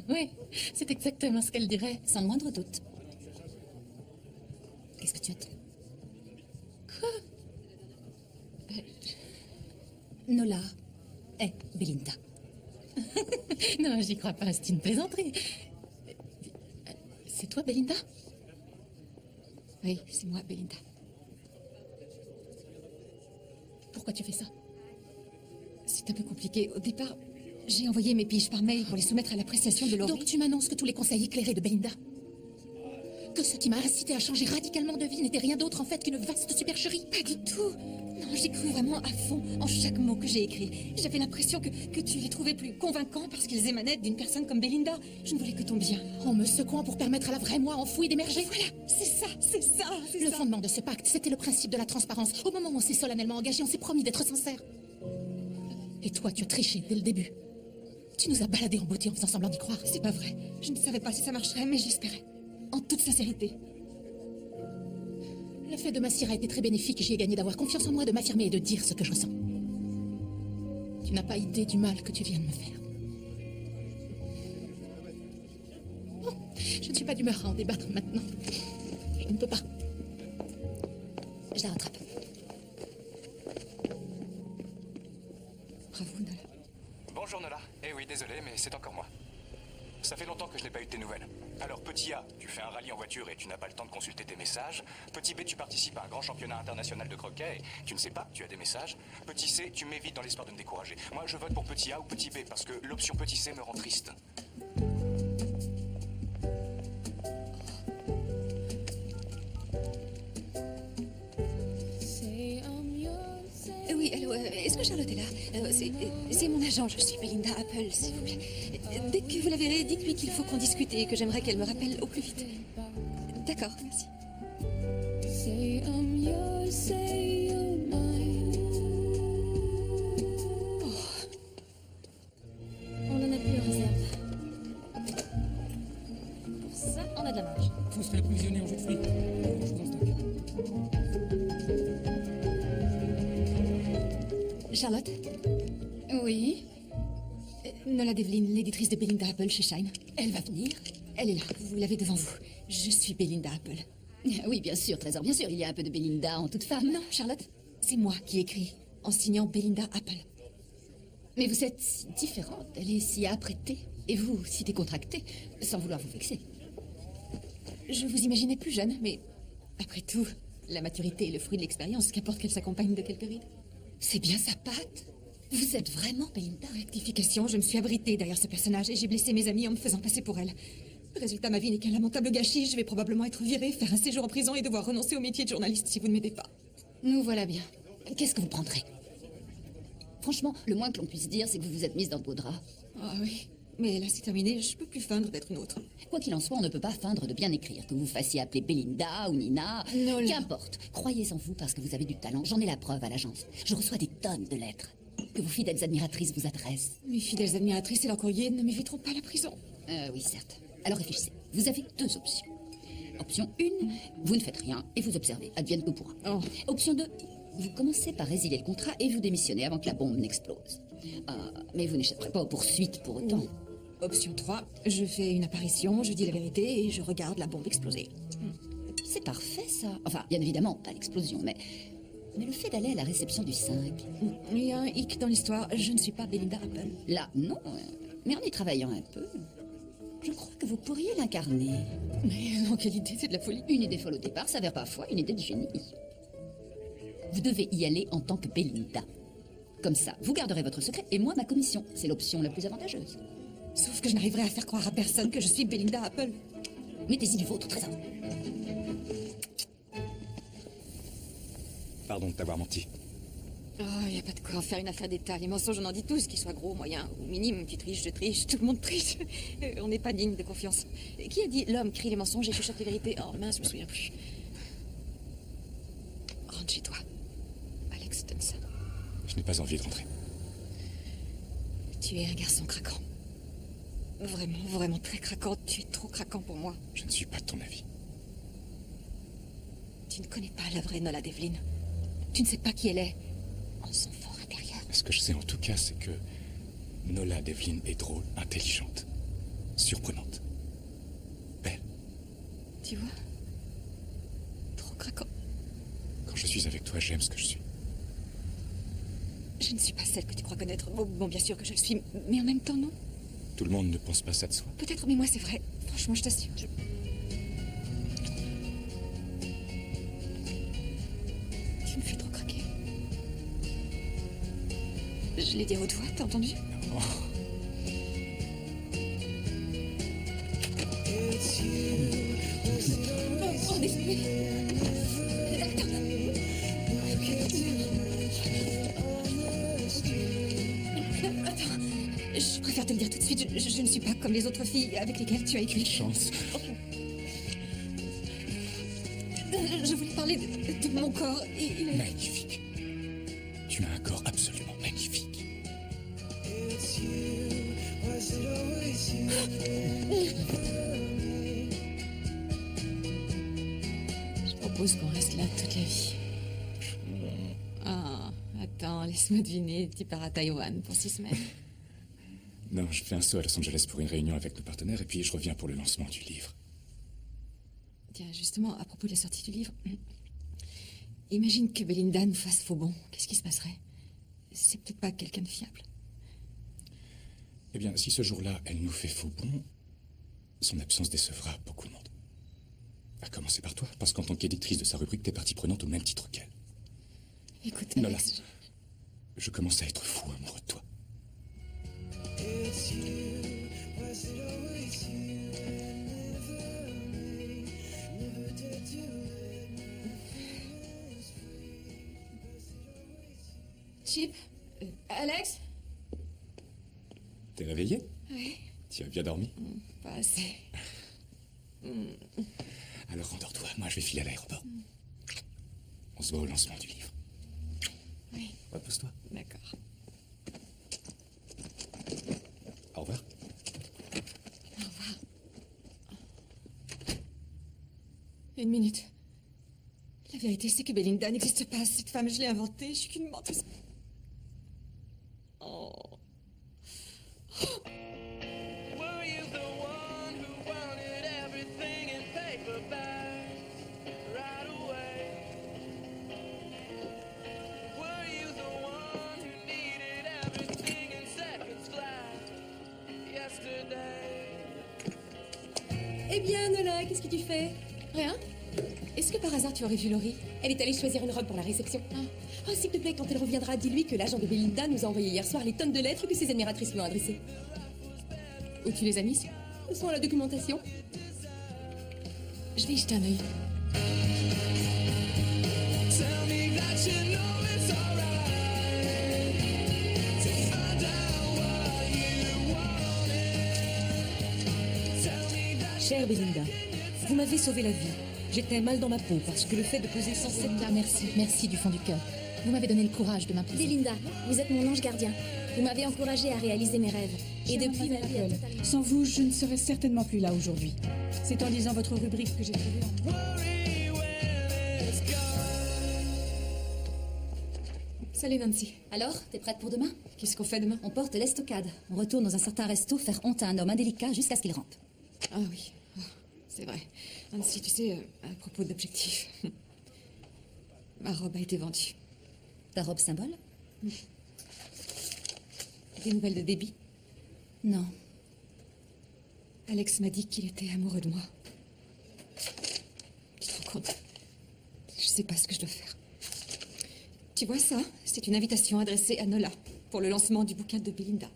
Oui, c'est exactement ce qu'elle dirait. Sans le moindre doute. Qu'est-ce que tu attends? Quoi? Nola est Belinda. Non, j'y crois pas, c'est une plaisanterie. C'est toi, Belinda? Oui, c'est moi, Belinda. Pourquoi tu fais ça? C'est un peu compliqué. Au départ, j'ai envoyé mes piges par mail pour les soumettre à l'appréciation de Laurie. Donc tu m'annonces que tous les conseils éclairés de Belinda, que ce qui m'a incité à changer radicalement de vie n'était rien d'autre en fait qu'une vaste supercherie? Pas du tout. Non, j'ai cru vraiment à fond en chaque mot que j'ai écrit. J'avais l'impression que tu les trouvais plus convaincants parce qu'ils émanaient d'une personne comme Belinda. Je ne voulais que ton bien. En me secouant pour permettre à la vraie moi enfouie d'émerger. Voilà, c'est ça, c'est ça, c'est Le ça. fondement de ce pacte, c'était le principe de la transparence. Au moment où on s'est solennellement engagé, on s'est promis d'être sincère. Et toi, tu as triché dès le début. Tu nous as baladés en beauté en faisant semblant d'y croire. C'est pas vrai. Je ne savais pas si ça marcherait, mais j'espérais. En toute sincérité. Le fait de m'assier a été très bénéfique. J'y ai gagné d'avoir confiance en moi, de m'affirmer et de dire ce que je ressens. Tu n'as pas idée du mal que tu viens de me faire. Oh, je ne suis pas d'humeur à en débattre maintenant. Je ne peux pas. Je la rattrape. Bravo, Nola. Bonjour Nola. Eh oui, désolé, mais c'est encore moi. Ça fait longtemps que je n'ai pas eu de tes nouvelles. Alors, petit A, tu fais un rallye en voiture et tu n'as pas le temps de consulter tes messages. Petit B, tu participes à un grand championnat international de croquet et tu ne sais pas que tu as des messages. Petit C, tu m'évites dans l'espoir de me décourager. Moi, je vote pour petit A ou petit B parce que l'option petit C me rend triste. Oui, allô, est-ce que Charlotte est là? C'est mon agent, je suis Belinda Apple, s'il vous plaît. Dès que vous la verrez, dites-lui qu'il faut qu'on discute et que j'aimerais qu'elle me rappelle au plus vite. D'accord, merci. Say I'm yours, say you're mine. On en a plus en réserve. Pour ça, on a de la marge. Faut se réapprovisionner en jus de fruits. Pas grand-chose en stock. Charlotte? Oui? Nola Devlin, l'éditrice de Belinda Apple chez Shine. Elle va venir? Elle est là, vous l'avez devant vous. Je suis Belinda Apple. Oui, bien sûr, Trésor, bien sûr, il y a un peu de Belinda en toute femme. Non, Charlotte, c'est moi qui écris, en signant Belinda Apple. Mais vous êtes si différente, elle est si apprêtée, et vous, si décontractée, sans vouloir vous vexer. Je vous imaginais plus jeune, mais après tout, la maturité est le fruit de l'expérience, qu'importe qu'elle s'accompagne de quelques rides. C'est bien sa patte. Vous êtes vraiment Belinda. Rectification, je me suis abritée derrière ce personnage et j'ai blessé mes amis en me faisant passer pour elle. Résultat, ma vie n'est qu'un lamentable gâchis. Je vais probablement être virée, faire un séjour en prison et devoir renoncer au métier de journaliste si vous ne m'aidez pas. Nous voilà bien. Qu'est-ce que vous prendrez? Franchement, le moins que l'on puisse dire, c'est que vous vous êtes mise dans de beaux draps. Ah oui, mais là c'est terminé, je peux plus feindre d'être une autre. Quoi qu'il en soit, on ne peut pas feindre de bien écrire. Que vous fassiez appeler Belinda ou Nina, Nola. Qu'importe. Croyez en vous parce que vous avez du talent. J'en ai la preuve à l'agence. Je reçois des tonnes de lettres que vos fidèles admiratrices vous adressent. Mes fidèles admiratrices et leurs courriers ne m'éviteront pas la prison. Oui, certes. Alors réfléchissez. Vous avez deux options. Option 1, vous ne faites rien et vous observez. Advienne que pourra. Oh. Option 2, vous commencez par résilier le contrat et vous démissionnez avant que la bombe n'explose. Mais vous n'échapperez pas aux poursuites pour autant. Option 3, je fais une apparition, je dis la vérité et je regarde la bombe exploser. C'est parfait, ça. Enfin, bien évidemment, pas l'explosion, mais le fait d'aller à la réception du 5... Il y a un hic dans l'histoire, je ne suis pas Belinda Apple. Là, non, mais en y travaillant un peu, je crois que vous pourriez l'incarner. Mais non, quelle idée, c'est de la folie. Une idée folle au départ s'avère parfois une idée de génie. Vous devez y aller en tant que Belinda. Comme ça, vous garderez votre secret et moi ma commission. C'est l'option la plus avantageuse. Sauf que je n'arriverai à faire croire à personne que je suis Belinda Apple. Mettez-y du vôtre, Trésor. Pardon de t'avoir menti. Oh, il n'y a pas de quoi en faire une affaire d'État. Les mensonges, on en dit tous, qu'ils soient gros, moyens ou minimes. Tu triches, je triche, tout le monde triche. On n'est pas digne de confiance. Qui a dit l'homme crie les mensonges et chuchote les vérités? Oh mince, je me souviens plus. Rentre chez toi. Alex Stinson. Je n'ai pas envie de rentrer. Tu es un garçon craquant. Vraiment, vraiment très craquant. Tu es trop craquant pour moi. Je ne suis pas de ton avis. Tu ne connais pas la vraie Nola Devlin. Tu ne sais pas qui elle est. En son fort intérieur. Ce que je sais en tout cas, c'est que Nola Devlin est drôle, intelligente, surprenante, belle. Tu vois? Trop craquant. Quand je suis avec toi, j'aime ce que je suis. Je ne suis pas celle que tu crois connaître. Bon, bien sûr que je le suis, mais en même temps, non. Tout le monde ne pense pas ça de soi. Peut-être, mais moi, c'est vrai. Franchement, je t'assure. Tu me fais trop craquer. Je l'ai dit à haute voix, t'as entendu? Oh. Oh, désolé. Attends, je préfère te le dire tout de suite. Je ne suis pas comme les autres filles avec lesquelles tu as écrit. Chance. Je voulais parler de mon corps. Il est... Magnifique. Tu as un corps absolument magnifique. Je propose qu'on reste là toute la vie. Ah, attends, laisse-moi deviner, tu pars à Taïwan pour 6 semaines. Non, je fais un saut à Los Angeles pour une réunion avec nos partenaires et puis je reviens pour le lancement du livre. Tiens, justement, à propos de la sortie du livre, imagine que Belinda nous fasse faux bond. Qu'est-ce qui se passerait? C'est peut-être pas quelqu'un de fiable. Eh bien, si ce jour-là, elle nous fait faux bond, Son absence décevra beaucoup de monde. À commencer par toi, parce qu'en tant qu'éditrice de sa rubrique, t'es partie prenante au même titre qu'elle. Écoute, Nola, Alex, je commence à être fou amoureux de toi. Chip, Alex? T'es réveillée? Oui. Tu as bien dormi? Pas assez. Alors rendors-toi, moi je vais filer à l'aéroport. On se voit au lancement du livre. Oui. Repose-toi. D'accord. Au revoir. Au revoir. Une minute. La vérité, c'est que Belinda n'existe pas. Cette femme, je l'ai inventée. Je suis qu'une menteuse. Oh. Eh bien, Nola, qu'est-ce que tu fais? Rien. Est-ce que par hasard tu aurais vu Laurie? Elle est allée choisir une robe pour la réception. Oh, s'il te plaît, quand elle reviendra, dis-lui que l'agent de Belinda nous a envoyé hier soir les tonnes de lettres que ses admiratrices lui ont adressées. Où tu les as mises? Elles sont à la documentation. Je vais y jeter un œil. Chère Belinda, vous m'avez sauvé la vie. J'étais mal dans ma peau parce que le fait de poser sans cesse... Belinda, merci, merci du fond du cœur. Vous m'avez donné le courage de m'imposer. Belinda, vous êtes mon ange gardien. Vous m'avez encouragée à réaliser mes rêves. Et depuis, ma vie a totalement... Sans vous, je ne serais certainement plus là aujourd'hui. C'est en lisant votre rubrique que j'ai trouvé... Salut Nancy. Alors, t'es prête pour demain? Qu'est-ce qu'on fait demain? On porte l'estocade. On retourne dans un certain resto faire honte à un homme indélicat jusqu'à ce qu'il rampe. Ah oui, oh, c'est vrai. Nancy, tu sais, à propos de l'objectif, ma robe a été vendue. Ta robe symbole? Des nouvelles de Debbie? Non. Alex m'a dit qu'il était amoureux de moi. Tu te rends compte? Je sais pas ce que je dois faire. Tu vois ça? C'est une invitation adressée à Nola pour le lancement du bouquin de Belinda.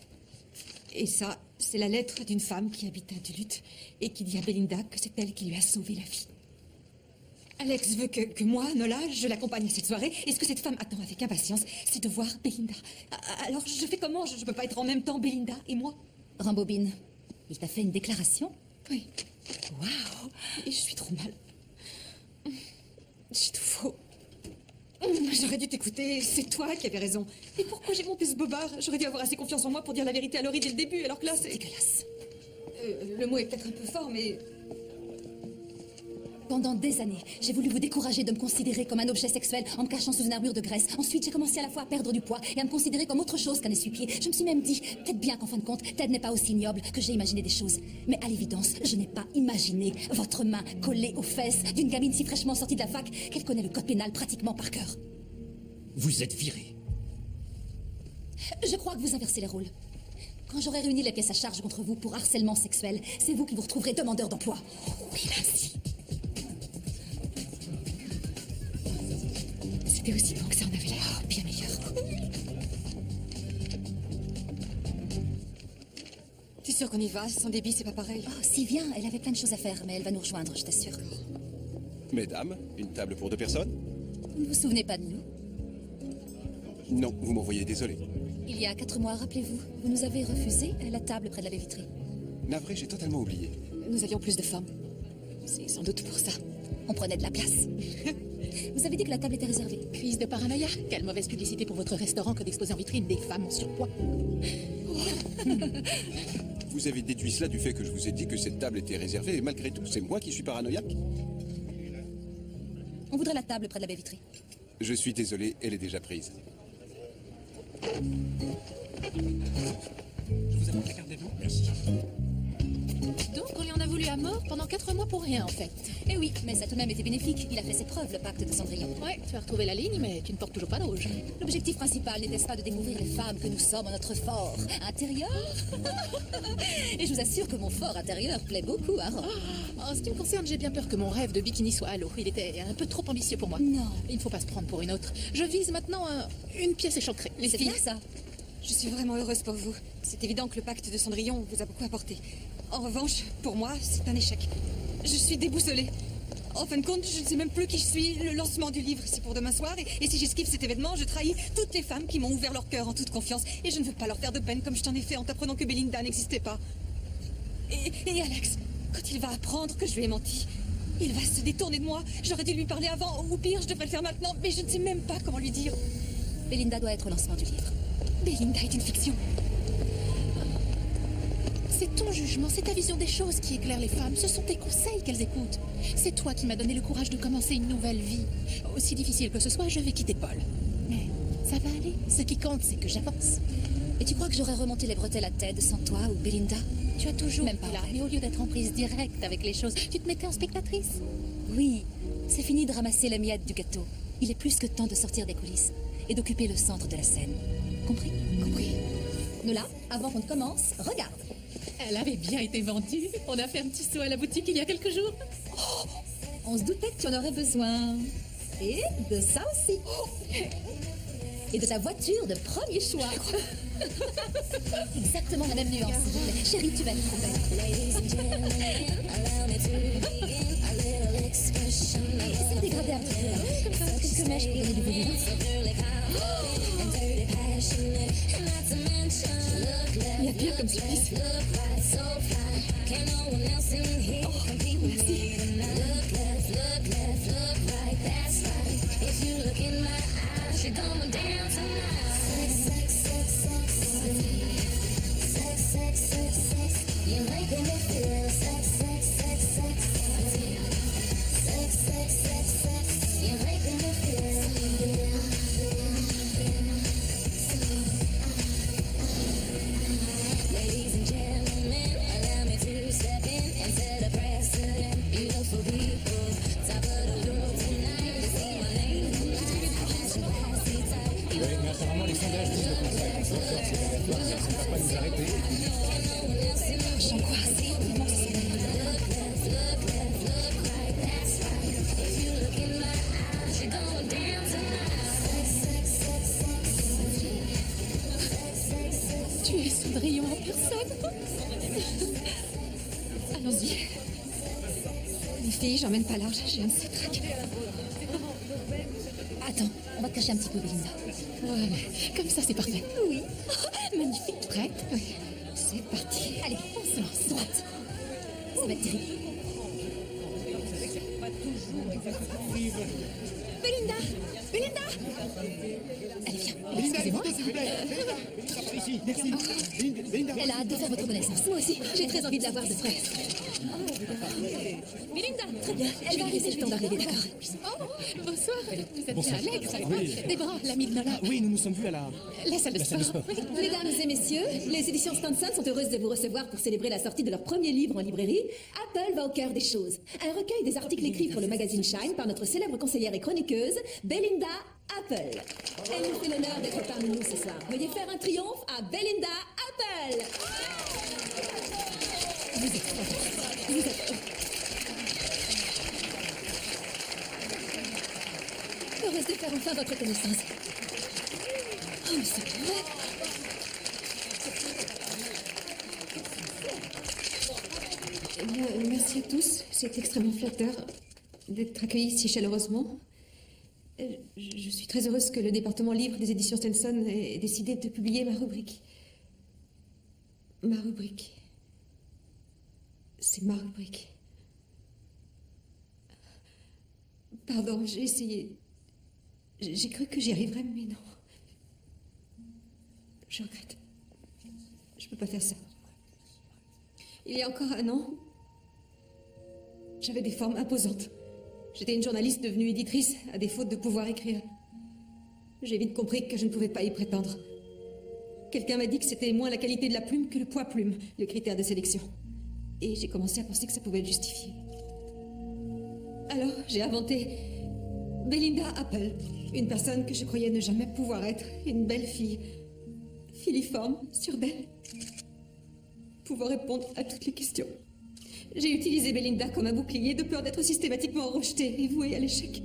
Et ça, c'est la lettre d'une femme qui habite à Duluth et qui dit à Belinda que c'est elle qui lui a sauvé la vie. Alex veut que moi, Nola, je l'accompagne à cette soirée. Et ce que cette femme attend avec impatience, c'est de voir Belinda. Alors, je fais comment? Je peux pas être en même temps Belinda et moi? Rambobine, il t'a fait une déclaration? Oui. Waouh! Et je suis trop mal. J'ai tout faux. J'aurais dû t'écouter, c'est toi qui avais raison. Et pourquoi j'ai monté ce bobard? J'aurais dû avoir assez confiance en moi pour dire la vérité à Laurie dès le début, alors que là, c'est... Dégueulasse. Le mot est peut-être un peu fort, mais... Pendant des années, j'ai voulu vous décourager de me considérer comme un objet sexuel en me cachant sous une armure de graisse. Ensuite, j'ai commencé à la fois à perdre du poids et à me considérer comme autre chose qu'un essuie-pied. Je me suis même dit, peut-être bien qu'en fin de compte, Ted n'est pas aussi ignoble que j'ai imaginé des choses. Mais à l'évidence, je n'ai pas imaginé votre main collée aux fesses d'une gamine si fraîchement sortie de la fac qu'elle connaît le code pénal pratiquement par cœur. Vous êtes viré. Je crois que vous inversez les rôles. Quand j'aurai réuni les pièces à charge contre vous pour harcèlement sexuel, c'est vous qui vous retrouverez demandeur d'emploi. Oui, Nancy. C'était aussi bon que ça en avait l'air. Oh, bien meilleur. T'es sûr qu'on y va? Sans débit, c'est pas pareil. Oh, si bien, elle avait plein de choses à faire, mais elle va nous rejoindre, je t'assure. Mesdames, une table pour 2 personnes? Vous ne vous souvenez pas de nous? Non, vous m'envoyez désolé. Il y a 4 mois, rappelez-vous, vous nous avez refusé à la table près de la baie vitrée. Navré, j'ai totalement oublié. Nous avions plus de femmes. C'est sans doute pour ça. On prenait de la place. Vous avez dit que la table était réservée. Crise de paranoïa. Quelle mauvaise publicité pour votre restaurant que d'exposer en vitrine des femmes en surpoids. Vous avez déduit cela du fait que je vous ai dit que cette table était réservée, et malgré tout, c'est moi qui suis paranoïaque? On voudrait la table près de la baie vitrée. Je suis désolé, elle est déjà prise. Je vous apporte la carte d'avion. Merci. Donc on lui en a voulu à mort pendant 4 mois pour rien en fait. Eh oui, mais ça a tout de même été bénéfique. Il a fait ses preuves, le pacte de Cendrillon. Ouais, tu as retrouvé la ligne, mais tu ne portes toujours pas le rouge. L'objectif principal n'était-ce pas de découvrir les femmes que nous sommes en notre fort intérieur? Et je vous assure que mon fort intérieur plaît beaucoup à Rome. En ce qui me concerne, j'ai bien peur que mon rêve de bikini soit à l'eau. Il était un peu trop ambitieux pour moi. Non. Il ne faut pas se prendre pour une autre. Je vise maintenant une pièce échancrée. Les C'est filles. bien ça. Je suis vraiment heureuse pour vous. C'est évident que le pacte de Cendrillon vous a beaucoup apporté. En revanche, pour moi, c'est un échec. Je suis déboussolée. En fin de compte, je ne sais même plus qui je suis. Le lancement du livre, c'est pour demain soir. Et si j'esquive cet événement, je trahis toutes les femmes qui m'ont ouvert leur cœur en toute confiance. Et je ne veux pas leur faire de peine comme je t'en ai fait en t'apprenant que Belinda n'existait pas. Et Alex, quand il va apprendre que je lui ai menti, il va se détourner de moi. J'aurais dû lui parler avant, ou pire, je devrais le faire maintenant. Mais je ne sais même pas comment lui dire. Belinda doit être au lancement du livre. Belinda est une fiction. C'est ton jugement, c'est ta vision des choses qui éclaire les femmes. Ce sont tes conseils qu'elles écoutent. C'est toi qui m'as donné le courage de commencer une nouvelle vie. Aussi difficile que ce soit, je vais quitter Paul. Mais ça va aller. Ce qui compte, c'est que j'avance. Et tu crois que j'aurais remonté les bretelles à Ted sans toi ou Belinda? Tu as toujours Même pas été là, mais au lieu d'être en prise directe avec les choses, tu te mettais en spectatrice. Oui, c'est fini de ramasser les miettes du gâteau. Il est plus que temps de sortir des coulisses et d'occuper le centre de la scène. Compris? Compris. Nola, avant qu'on ne commence, regarde. Elle avait bien été vendue. On a fait un petit saut à la boutique il y a quelques jours. Oh, on se doutait que tu en aurais besoin. Et de ça aussi. Et de ta voiture de premier choix. Exactement la même nuance. Chérie, tu vas être trop belle. C'est dégradé un petit peu. Quelques mèches pour donner du volume. Il y a pire comme supplice. Tu es Cendrillon en personne. Allons-y. Les filles, j'emmène pas large, j'ai un de ces tracs. Attends, on va te cacher un petit peu, Belinda. Ouais, mais comme ça, c'est parfait. Oui. Magnifique. Prête? Oui. C'est parti. Allez, on se lance. Droite. Ça va être terrible. Belinda! Belinda! Allez, viens. Belinda, Excusez-moi. s'il vous plaît. Belinda, par ici. Merci. Belinda. Elle a hâte de faire votre connaissance. Moi aussi, j'ai très envie de la voir de près. Belinda! Très bien. Elle va arriver, le temps d'arriver, d'accord. Oh, bonsoir. Vous êtes Bonsoir. bien Alex. Oui. Déborah, l'amie de Nola. Oui, nous nous sommes vus à la salle de salle de sport. sport. Mesdames et messieurs, les éditions Stanson sont heureuses de vous recevoir pour célébrer la sortie de leur premier livre en librairie. Apple va au cœur des choses. Un recueil des articles écrits pour le magazine Shine par notre célèbre conseillère et chroniqueuse, Belinda Apple. Elle nous fait l'honneur d'être parmi nous ce soir. Veuillez faire un triomphe à Belinda Apple. Vous êtes fantastique. Vous êtes... Heureuse de faire enfin votre connaissance. Oh, mais c'est vrai. Eh bien, merci à tous. C'est extrêmement flatteur d'être accueillis si chaleureusement. Je suis très heureuse que le département livre des éditions Stenson ait décidé de publier ma rubrique. Ma rubrique. C'est ma rubrique. Pardon, j'ai essayé. J'ai cru que j'y arriverais, mais non. Je regrette. Je peux pas faire ça. Il y a encore un an, j'avais des formes imposantes. J'étais une journaliste devenue éditrice, à défaut de pouvoir écrire. J'ai vite compris que je ne pouvais pas y prétendre. Quelqu'un m'a dit que c'était moins la qualité de la plume que le poids plume, le critère de sélection. Et j'ai commencé à penser que ça pouvait être justifié. Alors, j'ai inventé Belinda Apple, une personne que je croyais ne jamais pouvoir être, une belle fille, filiforme, sûre d'elle, pouvant répondre à toutes les questions. J'ai utilisé Belinda comme un bouclier de peur d'être systématiquement rejetée et vouée à l'échec.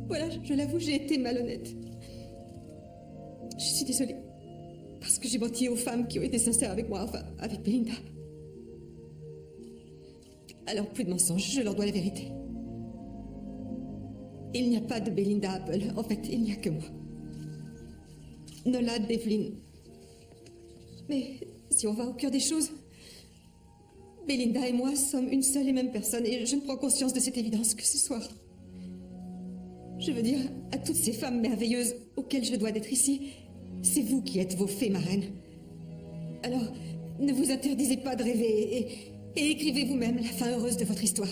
Voilà, je l'avoue, j'ai été malhonnête. Je suis désolée. Parce que j'ai menti aux femmes qui ont été sincères avec moi, enfin, avec Belinda. Alors, plus de mensonges, je leur dois la vérité. Il n'y a pas de Belinda Apple. En fait, il n'y a que moi. Nola Devlin. Mais si on va au cœur des choses, Belinda et moi sommes une seule et même personne, et je ne prends conscience de cette évidence que ce soir. Je veux dire, à toutes ces femmes merveilleuses auxquelles je dois d'être ici, c'est vous qui êtes vos fées marraines. Alors, ne vous interdisez pas de rêver et écrivez vous-même la fin heureuse de votre histoire.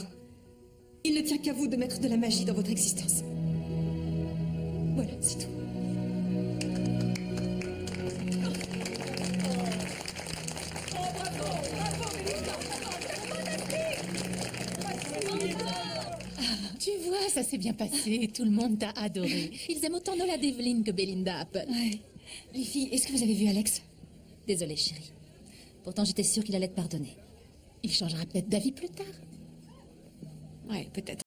Il ne tient qu'à vous de mettre de la magie dans votre existence. Voilà, c'est tout. Tu vois, ça s'est bien passé. Tout le monde t'a adoré. Ils aiment autant Nola Devlin que Belinda Apple. Ouais. Les filles, est-ce que vous avez vu Alex? Désolée, chérie. Pourtant, j'étais sûre qu'il allait te pardonner. Il changera peut-être d'avis plus tard. Ouais, peut-être.